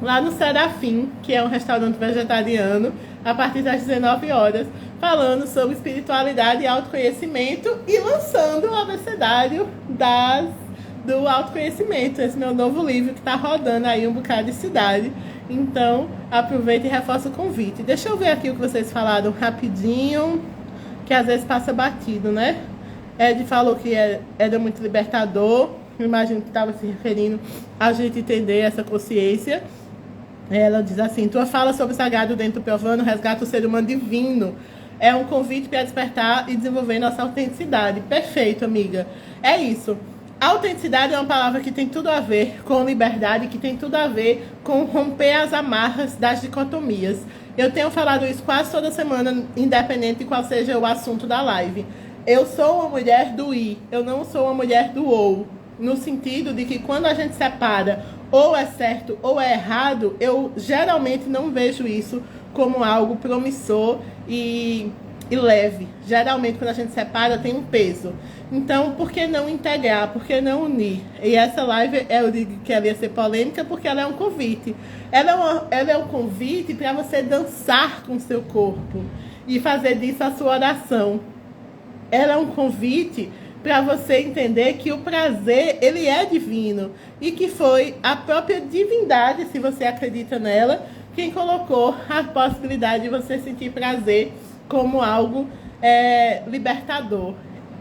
[SPEAKER 1] lá no Serafim, que é um restaurante vegetariano, a partir das 19 horas, falando sobre espiritualidade e autoconhecimento e lançando o abecedário do autoconhecimento, esse meu novo livro que está rodando aí um bocado de cidade. Então, aproveita e reforça o convite. Deixa eu ver aqui o que vocês falaram rapidinho, que às vezes passa batido, né? Ed falou que era muito libertador. Eu imagino que estava se referindo a gente entender essa consciência. Ela diz assim: tua fala sobre o sagrado dentro do Piovano resgata o ser humano divino. É um convite para despertar e desenvolver nossa autenticidade. Perfeito, amiga. É isso. Autenticidade é uma palavra que tem tudo a ver com liberdade, que tem tudo a ver com romper as amarras das dicotomias. Eu tenho falado isso quase toda semana, independente de qual seja o assunto da live. Eu sou uma mulher do I, eu não sou uma mulher do ou. No sentido de que quando a gente separa ou é certo ou é errado, eu geralmente não vejo isso como algo promissor e leve. Geralmente, quando a gente separa, tem um peso. Então, por que não integrar? Por que não unir? E essa live, eu digo que ela ia ser polêmica porque ela é um convite. Ela é um convite para você dançar com o seu corpo e fazer disso a sua oração. Ela é um convite para você entender que o prazer, ele é divino e que foi a própria divindade, se você acredita nela, quem colocou a possibilidade de você sentir prazer como algo libertador.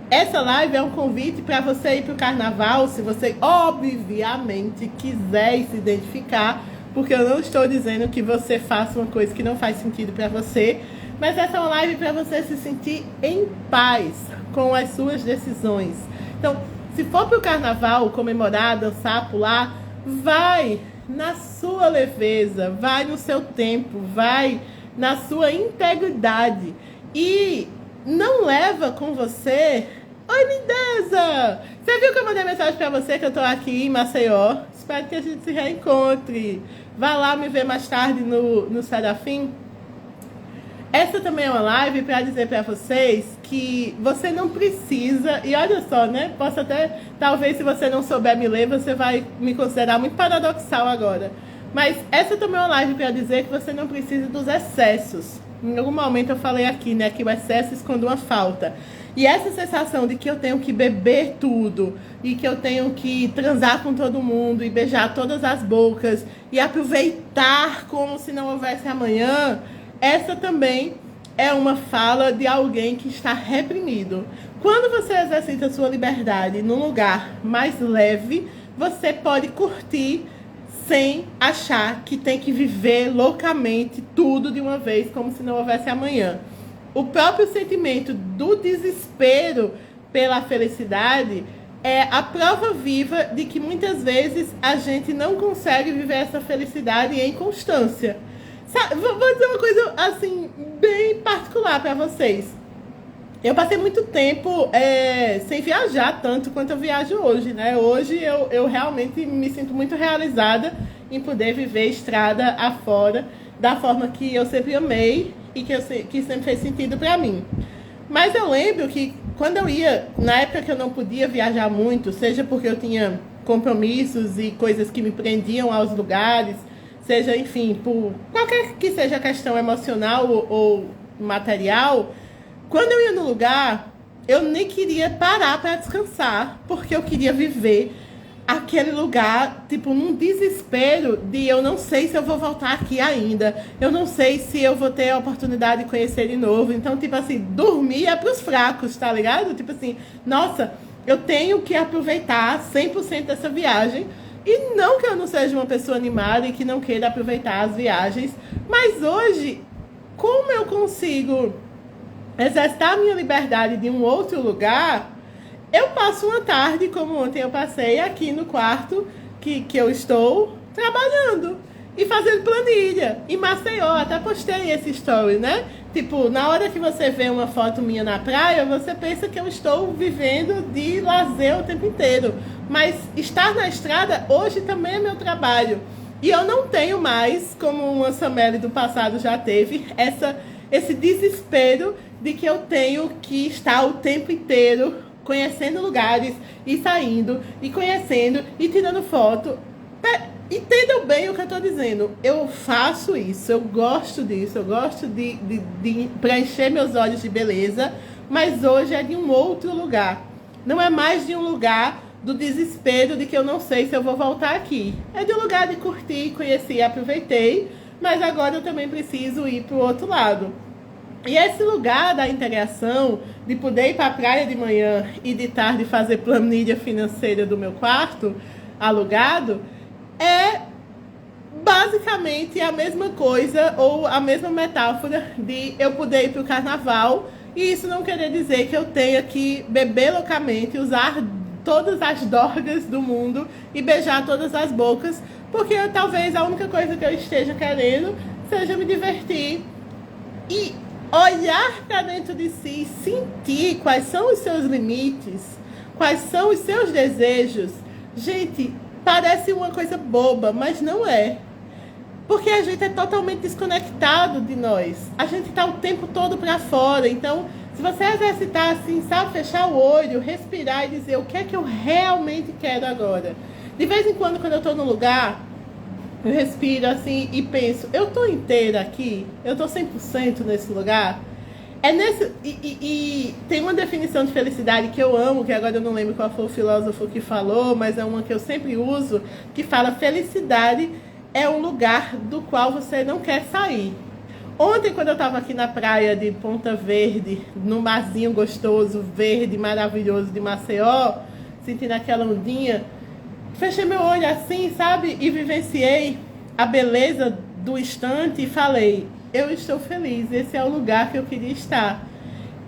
[SPEAKER 1] Essa live é um convite para você ir para o carnaval, se você obviamente quiser se identificar, porque eu não estou dizendo que você faça uma coisa que não faz sentido para você, mas essa é uma live para você se sentir em paz com as suas decisões. Então, se for para o carnaval comemorar, dançar, pular, vai na sua leveza, vai no seu tempo, vai na sua integridade e não leva com você... Oi, lindeza! Você viu que eu mandei mensagem para você que eu tô aqui em Maceió? Espero que a gente se reencontre. Vá lá me ver mais tarde no Serafim. Essa também é uma live para dizer para vocês que você não precisa, e olha só, né? Posso até, talvez se você não souber me ler, você vai me considerar muito paradoxal agora. Mas essa também é uma live para dizer que você não precisa dos excessos. Em algum momento eu falei aqui, né, que o excesso esconde uma falta. E essa sensação de que eu tenho que beber tudo, e que eu tenho que transar com todo mundo, e beijar todas as bocas, e aproveitar como se não houvesse amanhã, essa também é uma fala de alguém que está reprimido. Quando você exercita a sua liberdade num lugar mais leve, você pode curtir sem achar que tem que viver loucamente tudo de uma vez, como se não houvesse amanhã. O próprio sentimento do desespero pela felicidade é a prova viva de que muitas vezes a gente não consegue viver essa felicidade em constância. Sabe, vou dizer uma coisa assim, bem particular para vocês. Eu passei muito tempo sem viajar tanto quanto eu viajo hoje, né? Hoje eu realmente me sinto muito realizada em poder viver estrada afora da forma que eu sempre amei e que sempre fez sentido para mim. Mas eu lembro que quando eu ia, na época que eu não podia viajar muito, seja porque eu tinha compromissos e coisas que me prendiam aos lugares, seja, enfim, por qualquer que seja a questão emocional ou material, quando eu ia no lugar, eu nem queria parar para descansar, porque eu queria viver aquele lugar, tipo, num desespero de eu não sei se eu vou voltar aqui ainda, eu não sei se eu vou ter a oportunidade de conhecer de novo. Então, tipo assim, dormir é pros fracos, tá ligado? Tipo assim, nossa, eu tenho que aproveitar 100% dessa viagem. E não que eu não seja uma pessoa animada e que não queira aproveitar as viagens, mas hoje, como eu consigo exercitar a minha liberdade de um outro lugar, eu passo uma tarde, como ontem eu passei, aqui no quarto que eu estou trabalhando e fazendo planilha. Em Maceió, até postei esse story, né? Tipo, na hora que você vê uma foto minha na praia, você pensa que eu estou vivendo de lazer o tempo inteiro. Mas estar na estrada hoje também é meu trabalho. E eu não tenho mais, como uma Samele do passado já teve, esse desespero de que eu tenho que estar o tempo inteiro conhecendo lugares e saindo e conhecendo e tirando foto. entendam bem o que eu estou dizendo. Eu faço isso, eu gosto disso, eu gosto de preencher meus olhos de beleza, mas hoje é de um outro lugar. Não é mais de um lugar do desespero de que eu não sei se eu vou voltar aqui. É de um lugar de curtir, conheci, aproveitei, mas agora eu também preciso ir para o outro lado. E esse lugar da integração, de poder ir para a praia de manhã e de tarde fazer planilha financeira do meu quarto alugado, é basicamente a mesma coisa ou a mesma metáfora de eu poder ir para o carnaval, e isso não quer dizer que eu tenha que beber loucamente, usar todas as drogas do mundo e beijar todas as bocas, porque talvez a única coisa que eu esteja querendo seja me divertir e olhar para dentro de si, sentir quais são os seus limites, quais são os seus desejos. Gente, parece uma coisa boba, mas não é. Porque a gente é totalmente desconectado de nós. A gente está o tempo todo para fora. Então, se você exercitar assim, sabe, fechar o olho, respirar e dizer o que é que eu realmente quero agora. De vez em quando eu estou no lugar, eu respiro assim e penso, eu estou inteira aqui? Eu estou 100% nesse lugar? É nesse, e tem uma definição de felicidade que eu amo, que agora eu não lembro qual foi o filósofo que falou, mas é uma que eu sempre uso, que fala: felicidade é um lugar do qual você não quer sair. Ontem, quando eu estava aqui na praia de Ponta Verde, num barzinho gostoso, verde, maravilhoso de Maceió, sentindo aquela ondinha, fechei meu olho assim, sabe? E vivenciei a beleza do instante e falei: eu estou feliz, esse é o lugar que eu queria estar.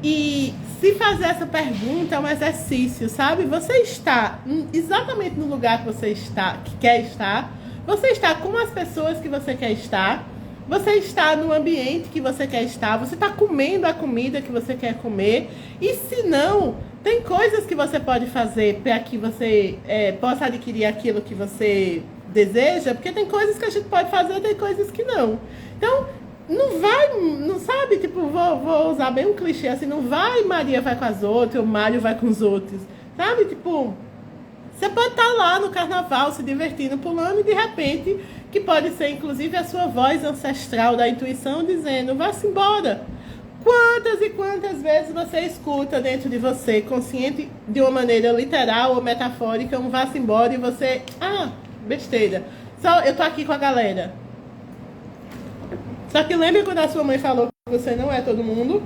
[SPEAKER 1] E se fazer essa pergunta é um exercício, sabe? Você está exatamente no lugar que você está, que quer estar. Você está com as pessoas que você quer estar. Você está no ambiente que você quer estar. Você está comendo a comida que você quer comer. E se não, tem coisas que você pode fazer para que você possa adquirir aquilo que você deseja. Porque tem coisas que a gente pode fazer, tem coisas que não. Então, não vai, não sabe, tipo, vou usar bem um clichê assim, não vai Maria vai com as outras, ou Mário vai com os outros. Sabe, tipo... Você pode estar lá no carnaval, se divertindo, pulando, e de repente, que pode ser inclusive a sua voz ancestral da intuição dizendo: vá-se embora. Quantas e quantas vezes você escuta dentro de você, consciente de uma maneira literal ou metafórica, um vá-se embora, e você, besteira. Só eu tô aqui com a galera. Só que lembra quando a sua mãe falou que você não é todo mundo?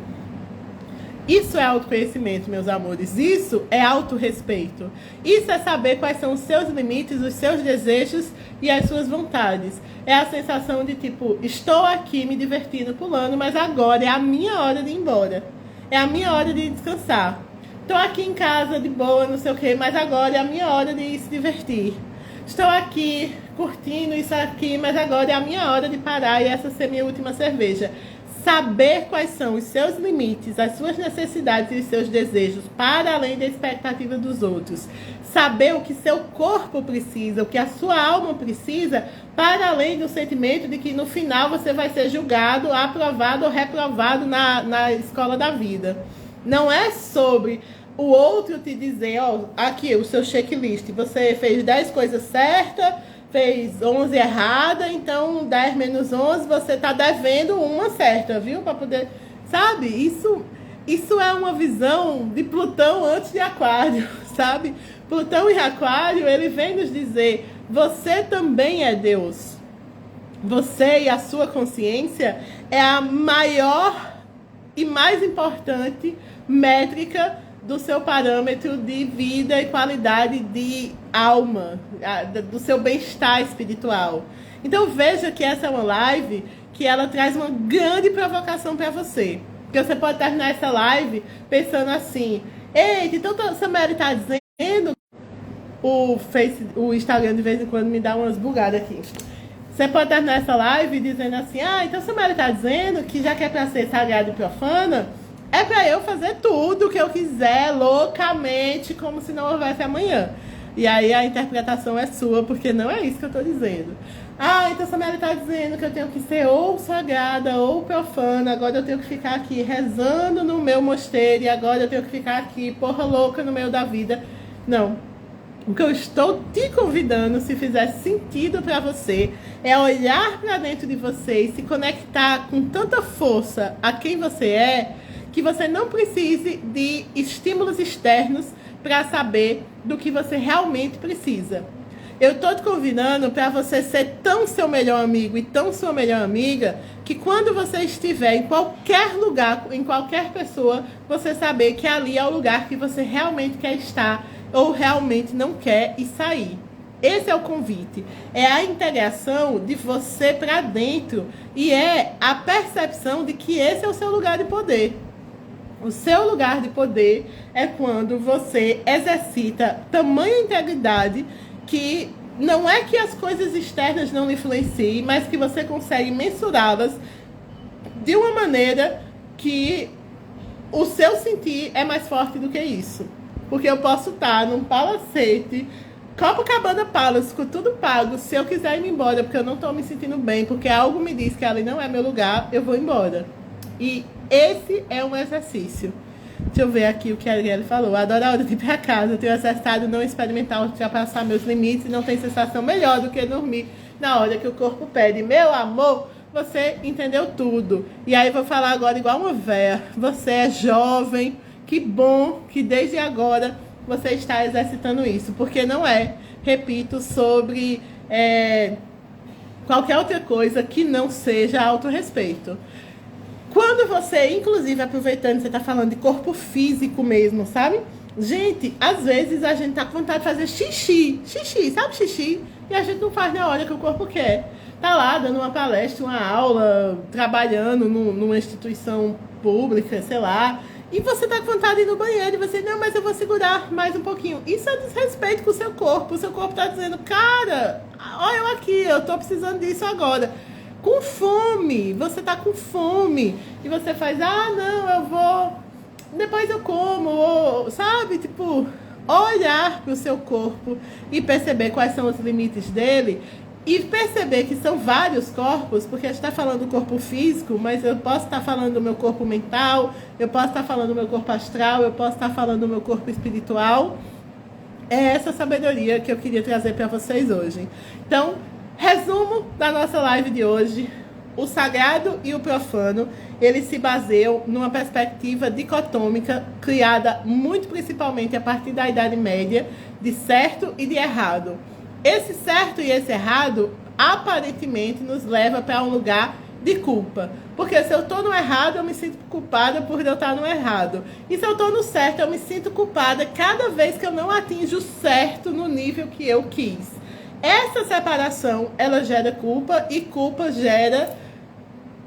[SPEAKER 1] Isso é autoconhecimento, meus amores. Isso é autorrespeito. Isso é saber quais são os seus limites, os seus desejos e as suas vontades. É a sensação de tipo, estou aqui me divertindo, pulando, mas agora é a minha hora de ir embora. É a minha hora de descansar. Estou aqui em casa de boa, não sei o quê, mas agora é a minha hora de se divertir. Estou aqui curtindo isso aqui, mas agora é a minha hora de parar e essa ser minha última cerveja. Saber quais são os seus limites, as suas necessidades e os seus desejos para além da expectativa dos outros. Saber o que seu corpo precisa, o que a sua alma precisa, para além do sentimento de que no final você vai ser julgado, aprovado ou reprovado na escola da vida. Não é sobre o outro te dizer, aqui o seu checklist, você fez 10 coisas certas, fez 11 errada, então 10 menos 11, você está devendo uma certa, viu? Para poder... Sabe? Isso é uma visão de Plutão antes de Aquário, sabe? Plutão em Aquário, ele vem nos dizer: você também é Deus. Você e a sua consciência é a maior e mais importante métrica do seu parâmetro de vida e qualidade de alma, do seu bem-estar espiritual. Então veja que essa é uma live que ela traz uma grande provocação para você. Porque você pode terminar essa live pensando assim: eita, então Sameli está dizendo... O Instagram de vez em quando me dá umas bugadas aqui. Você pode terminar essa live dizendo assim: então Sameli está dizendo que já que é para ser sagrada e profana, é para eu fazer tudo o que eu quiser, loucamente, como se não houvesse amanhã. E aí a interpretação é sua, porque não é isso que eu estou dizendo. Então Sameli está dizendo que eu tenho que ser ou sagrada ou profana, agora eu tenho que ficar aqui rezando no meu mosteiro, e agora eu tenho que ficar aqui, porra louca, no meio da vida. Não. O que eu estou te convidando, se fizer sentido para você, é olhar para dentro de você e se conectar com tanta força a quem você é, que você não precise de estímulos externos para saber do que você realmente precisa. Eu estou te convidando para você ser tão seu melhor amigo e tão sua melhor amiga, que quando você estiver em qualquer lugar, em qualquer pessoa, você saber que ali é o lugar que você realmente quer estar ou realmente não quer e sair. Esse é o convite. É a integração de você para dentro e é a percepção de que esse é o seu lugar de poder. O seu lugar de poder é quando você exercita tamanha integridade que não é que as coisas externas não influenciem, mas que você consegue mensurá-las de uma maneira que o seu sentir é mais forte do que isso. Porque eu posso estar num palacete, Copacabana Palace, com tudo pago, se eu quiser ir embora, porque eu não estou me sentindo bem, porque algo me diz que ali não é meu lugar, eu vou embora. E esse é um exercício. Deixa eu ver aqui o que a Arielle falou. Adoro a hora de ir para casa. Tenho acertado não experimentar ultrapassar meus limites e não tem sensação melhor do que dormir na hora que o corpo pede. Meu amor, você entendeu tudo. E aí vou falar agora igual uma véia. Você é jovem. Que bom que desde agora você está exercitando isso. Porque não é, repito, sobre qualquer outra coisa que não seja autorrespeito. Quando você, inclusive, aproveitando, você está falando de corpo físico mesmo, sabe? Gente, às vezes a gente tá com vontade de fazer xixi, sabe xixi? E a gente não faz na hora que o corpo quer. Tá lá dando uma palestra, uma aula, trabalhando numa instituição pública, sei lá. E você tá com vontade de ir no banheiro e você, não, mas eu vou segurar mais um pouquinho. Isso é desrespeito com o seu corpo. O seu corpo tá dizendo, cara, olha eu aqui, eu tô precisando disso agora. Com fome, você tá com fome e você faz, não, eu vou, depois eu como, ou, sabe, tipo, olhar para o seu corpo e perceber quais são os limites dele e perceber que são vários corpos, porque a gente está falando do corpo físico, mas eu posso estar falando do meu corpo mental, eu posso estar falando do meu corpo astral, eu posso estar falando do meu corpo espiritual. É essa sabedoria que eu queria trazer para vocês hoje. Então, resumo da nossa live de hoje: o sagrado e o profano, eles se baseiam numa perspectiva dicotômica criada muito principalmente a partir da Idade Média, de certo e de errado. Esse certo e esse errado, aparentemente, nos leva para um lugar de culpa. Porque se eu estou no errado, eu me sinto culpada por eu estar no errado. E se eu estou no certo, eu me sinto culpada cada vez que eu não atinjo o certo no nível que eu quis. Essa separação, ela gera culpa e culpa gera,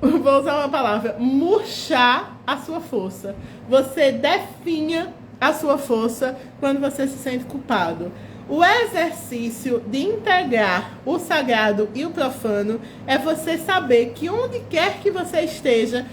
[SPEAKER 1] vou usar uma palavra, murchar a sua força. Você definha a sua força quando você se sente culpado. O exercício de integrar o sagrado e o profano é você saber que onde quer que você esteja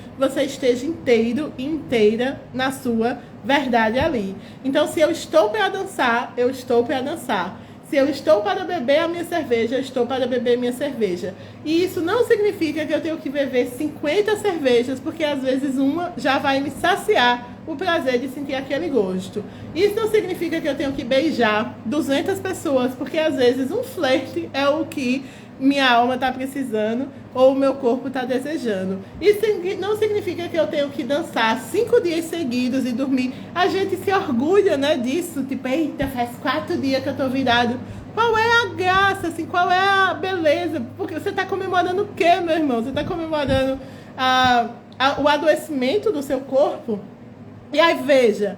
[SPEAKER 1] inteiro e inteira na sua verdade ali. Então, se eu estou para dançar, eu estou para dançar. Se eu estou para beber a minha cerveja, eu estou para beber minha cerveja. E isso não significa que eu tenho que beber 50 cervejas, porque às vezes uma já vai me saciar o prazer de sentir aquele gosto. Isso não significa que eu tenho que beijar 200 pessoas, porque às vezes um flerte é o que minha alma está precisando ou o meu corpo está desejando. Isso não significa que eu tenho que dançar 5 dias seguidos e dormir. A gente se orgulha, né, disso. Tipo, eita, faz 4 dias que eu estou virado. Qual é a graça, assim? Qual é a beleza? Porque você está comemorando o quê, meu irmão? Você está comemorando o adoecimento do seu corpo? E aí, veja,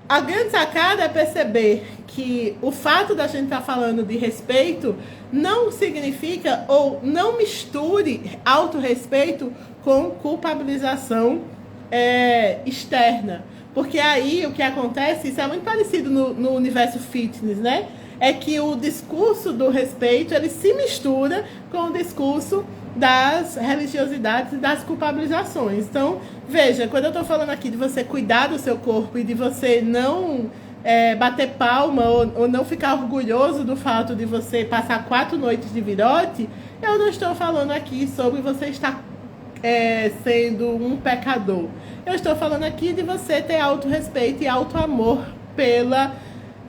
[SPEAKER 1] a grande sacada é perceber que o fato da gente estar falando de respeito não significa ou não misture autorrespeito com culpabilização externa. Porque aí o que acontece, isso é muito parecido no universo fitness, né? É que o discurso do respeito, ele se mistura com o discurso das religiosidades e das culpabilizações. Então, veja, quando eu estou falando aqui de você cuidar do seu corpo e de você não bater palma ou não ficar orgulhoso do fato de você passar 4 noites de virote, eu não estou falando aqui sobre você estar sendo um pecador. Eu estou falando aqui de você ter autorrespeito e autoamor pela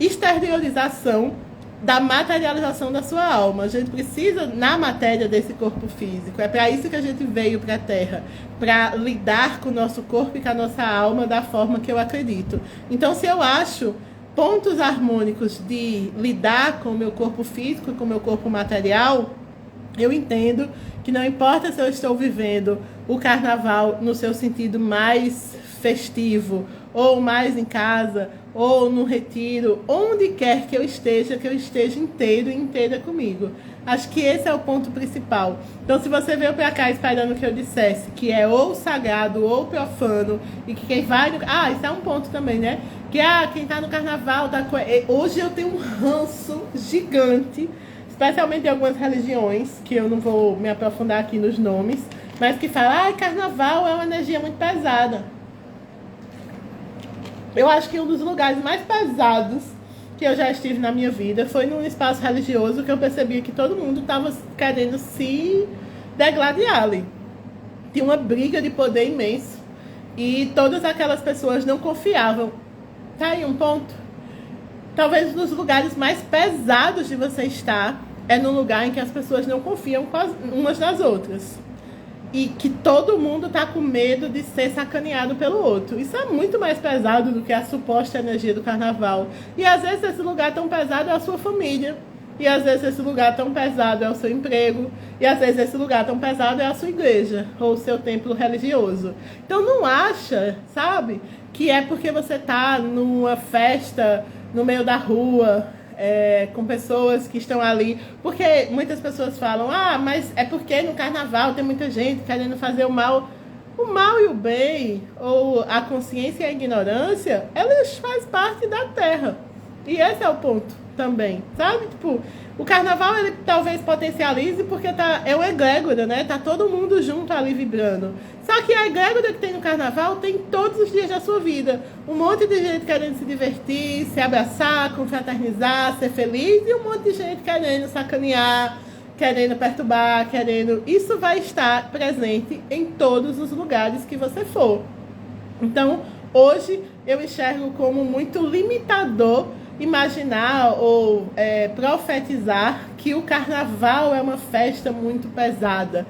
[SPEAKER 1] exteriorização da materialização da sua alma. A gente precisa, na matéria desse corpo físico. É para isso que a gente veio para a Terra, para lidar com o nosso corpo e com a nossa alma da forma que eu acredito. Então, se eu acho pontos harmônicos de lidar com o meu corpo físico e com o meu corpo material, eu entendo que não importa se eu estou vivendo o carnaval no seu sentido mais festivo, ou mais em casa, ou no retiro, onde quer que eu esteja inteiro e inteira comigo. Acho que esse é o ponto principal. Então, se você veio para cá esperando que eu dissesse que é ou sagrado ou profano, e que quem vai... isso é um ponto também, né? Que quem tá no carnaval... Hoje eu tenho um ranço gigante, especialmente em algumas religiões, que eu não vou me aprofundar aqui nos nomes, mas que falam, carnaval é uma energia muito pesada. Eu acho que um dos lugares mais pesados que eu já estive na minha vida foi num espaço religioso que eu percebia que todo mundo estava querendo se degladiar ali. Tinha uma briga de poder imenso e todas aquelas pessoas não confiavam. Tá aí um ponto. Talvez um dos lugares mais pesados de você estar é num lugar em que as pessoas não confiam umas nas outras. E que todo mundo tá com medo de ser sacaneado pelo outro. Isso é muito mais pesado do que a suposta energia do carnaval. E às vezes esse lugar tão pesado é a sua família. E às vezes esse lugar tão pesado é o seu emprego. E às vezes esse lugar tão pesado é a sua igreja. Ou o seu templo religioso. Então não acha, sabe, que é porque você tá numa festa no meio da rua... com pessoas que estão ali, porque muitas pessoas falam, mas é porque no carnaval tem muita gente querendo fazer o mal e o bem, ou a consciência e a ignorância, elas fazem parte da Terra, e esse é o ponto também, sabe? Tipo, o carnaval ele talvez potencialize porque é uma egrégora, né? Tá todo mundo junto ali vibrando. Só que a egrégora que tem no carnaval tem todos os dias da sua vida. Um monte de gente querendo se divertir, se abraçar, confraternizar, ser feliz, e um monte de gente querendo sacanear, querendo perturbar, querendo... Isso vai estar presente em todos os lugares que você for. Então, hoje eu enxergo como muito limitador imaginar ou profetizar que o carnaval é uma festa muito pesada.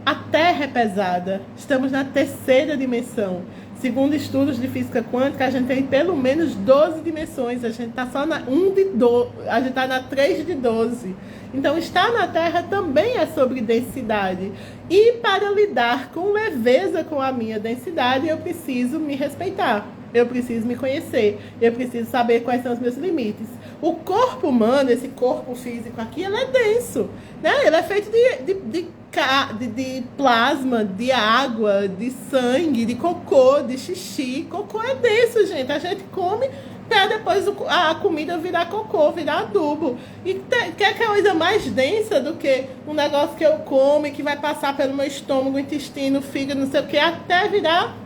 [SPEAKER 1] A Terra é pesada. Estamos na terceira dimensão. Segundo estudos de física quântica, a gente tem pelo menos 12 dimensões. A gente está só na 1 de 12. A gente está na 3 de 12. Então, estar na Terra também é sobre densidade. E para lidar com leveza com a minha densidade, eu preciso me respeitar. Eu preciso me conhecer. Eu preciso saber quais são os meus limites. O corpo humano, esse corpo físico aqui, ele é denso, né? Ele é feito de plasma, de água, de sangue, de cocô, de xixi. Cocô é denso, gente. A gente come para depois a comida virar cocô, virar adubo. E quer coisa mais densa do que um negócio que eu como e que vai passar pelo meu estômago, intestino, fígado, não sei o que, até virar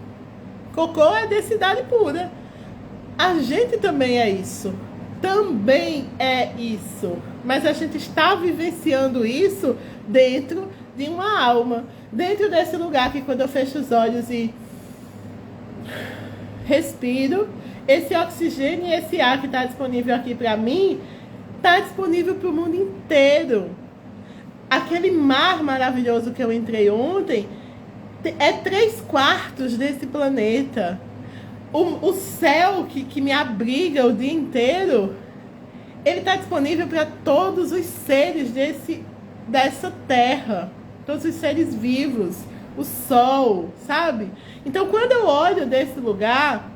[SPEAKER 1] cocô? É densidade pura. A gente também é isso. Também é isso. Mas a gente está vivenciando isso dentro de uma alma. Dentro desse lugar que quando eu fecho os olhos e respiro, esse oxigênio e esse ar que está disponível aqui para mim, está disponível para o mundo inteiro. Aquele mar maravilhoso que eu entrei ontem é 3/4 desse planeta. O céu que me abriga o dia inteiro, ele está disponível para todos os seres dessa terra, todos os seres vivos, o sol, sabe? Então, quando eu olho desse lugar,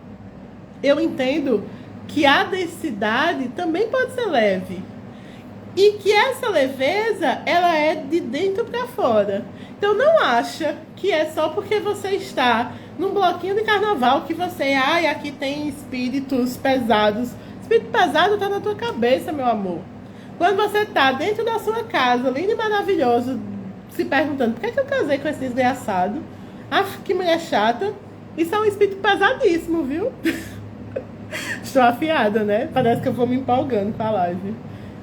[SPEAKER 1] eu entendo que a densidade também pode ser leve. E que essa leveza, ela é de dentro para fora. Então, não acha que é só porque você está num bloquinho de carnaval que você... aqui tem espíritos pesados. Espírito pesado está na tua cabeça, meu amor. Quando você está dentro da sua casa, lindo e maravilhoso, se perguntando, por que eu casei com esse desgraçado? Que mulher chata. Isso é um espírito pesadíssimo, viu? Estou afiada, né? Parece que eu vou me empolgando com a live.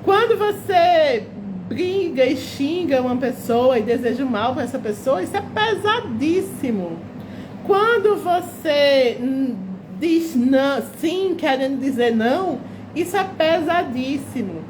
[SPEAKER 1] Quando você briga e xinga uma pessoa e deseja o mal para essa pessoa, isso é pesadíssimo. Quando você diz não, sim, querendo dizer não, Isso é pesadíssimo.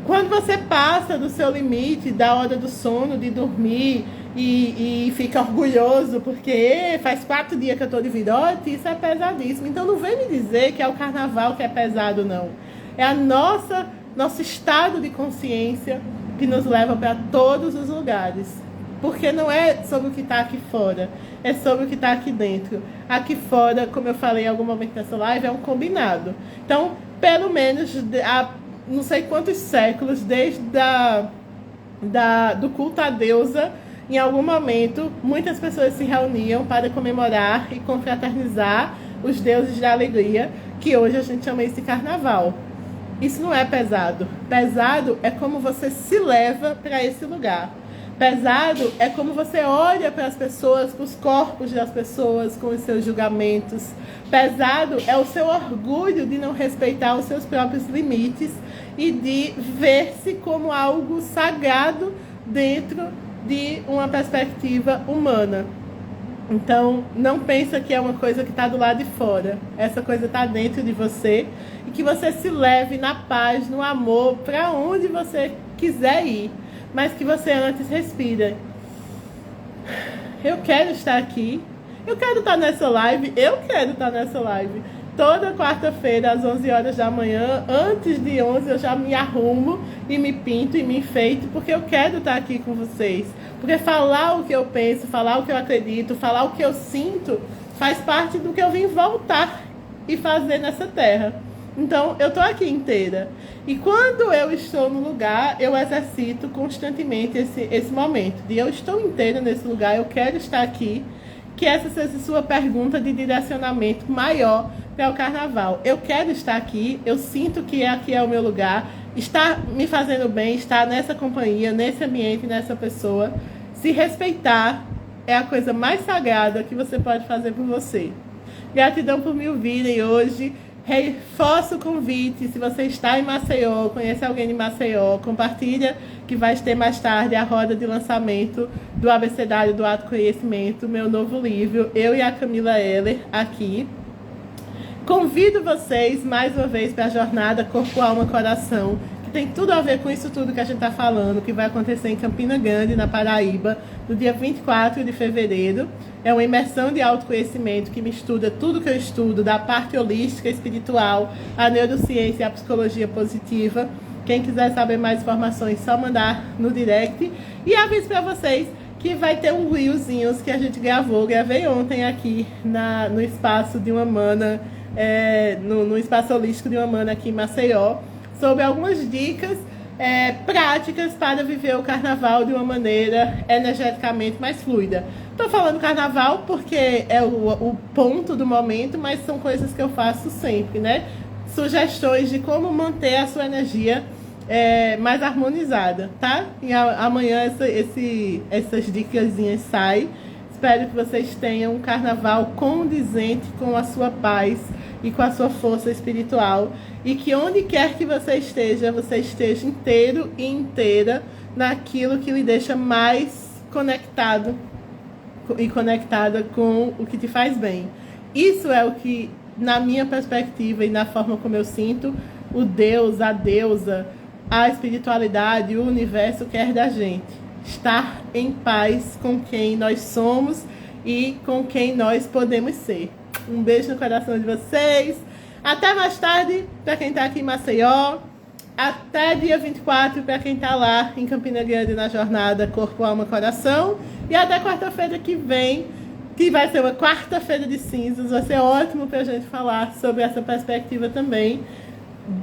[SPEAKER 1] Quando você passa do seu limite, da hora do sono, de dormir, e fica orgulhoso porque faz 4 dias que eu estou de virote, isso é pesadíssimo. Então não vem me dizer que é o carnaval que é pesado, não. É a nosso estado de consciência que nos leva para todos os lugares. Porque não é sobre o que está aqui fora, é sobre o que está aqui dentro. Aqui fora, como eu falei em algum momento nessa live, é um combinado. Então, pelo menos há não sei quantos séculos, desde do culto à deusa, em algum momento, muitas pessoas se reuniam para comemorar e confraternizar os deuses da alegria, que hoje a gente chama isso de carnaval. Isso não é pesado. Pesado é como você se leva para esse lugar. Pesado é como você olha para as pessoas, para os corpos das pessoas com os seus julgamentos. Pesado é o seu orgulho de não respeitar os seus próprios limites e de ver-se como algo sagrado dentro de uma perspectiva humana. Então, não pensa que é uma coisa que está do lado de fora. Essa coisa está dentro de você e que você se leve na paz, no amor, para onde você quiser ir. Mas que você antes respira. Eu quero estar aqui. Eu quero estar nessa live. Eu quero estar nessa live. Toda quarta-feira, às 11 horas da manhã, antes de 11, eu já me arrumo e me pinto e me enfeito, porque eu quero estar aqui com vocês. Porque falar o que eu penso, falar o que eu acredito, falar o que eu sinto, faz parte do que eu vim voltar e fazer nessa terra. Então, eu estou aqui inteira. E quando eu estou no lugar, eu exercito constantemente esse momento de eu estou inteira nesse lugar, eu quero estar aqui. Que essa seja a sua pergunta de direcionamento maior para o carnaval. Eu quero estar aqui, eu sinto que aqui é o meu lugar, está me fazendo bem, estar nessa companhia, nesse ambiente, nessa pessoa. Se respeitar é a coisa mais sagrada que você pode fazer por você. Gratidão por me ouvirem hoje. Reforço o convite, se você está em Maceió, conhece alguém de Maceió, compartilha que vai ter mais tarde a roda de lançamento do Abecedário do Autoconhecimento, meu novo livro, eu e a Camila Heller aqui. Convido vocês mais uma vez para a jornada Corpo, Alma, Coração, que tem tudo a ver com isso tudo que a gente está falando, que vai acontecer em Campina Grande, na Paraíba, no dia 24 de fevereiro. É uma imersão de autoconhecimento que mistura tudo que eu estudo, da parte holística, espiritual, a neurociência e a psicologia positiva. Quem quiser saber mais informações, só mandar no direct. E aviso para vocês que vai ter um reelzinhos que a gente gravei ontem aqui no espaço de uma mana, no espaço holístico de uma mana aqui em Maceió, sobre algumas dicas práticas para viver o carnaval de uma maneira energeticamente mais fluida. Estou falando carnaval porque é o ponto do momento, mas são coisas que eu faço sempre, né? Sugestões de como manter a sua energia mais harmonizada, tá? E amanhã essas dicasinhas saem. Espero que vocês tenham um carnaval condizente com a sua paz e com a sua força espiritual. E que onde quer que você esteja inteiro e inteira naquilo que lhe deixa mais conectado e conectada com o que te faz bem. Isso é o que, na minha perspectiva e na forma como eu sinto, o Deus, a deusa, a espiritualidade, o universo quer da gente. Estar em paz com quem nós somos e com quem nós podemos ser. Um beijo no coração de vocês. Até mais tarde para quem está aqui em Maceió. Até dia 24 para quem está lá em Campina Grande na jornada Corpo, Alma, Coração. E até quarta-feira que vem, que vai ser uma quarta-feira de cinzas. Vai ser ótimo para a gente falar sobre essa perspectiva também.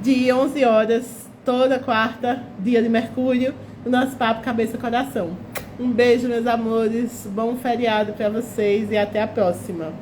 [SPEAKER 1] De 11 horas, toda quarta, dia de Mercúrio, o nosso papo Cabeça Coração. Um beijo, meus amores. Bom feriado para vocês e até a próxima.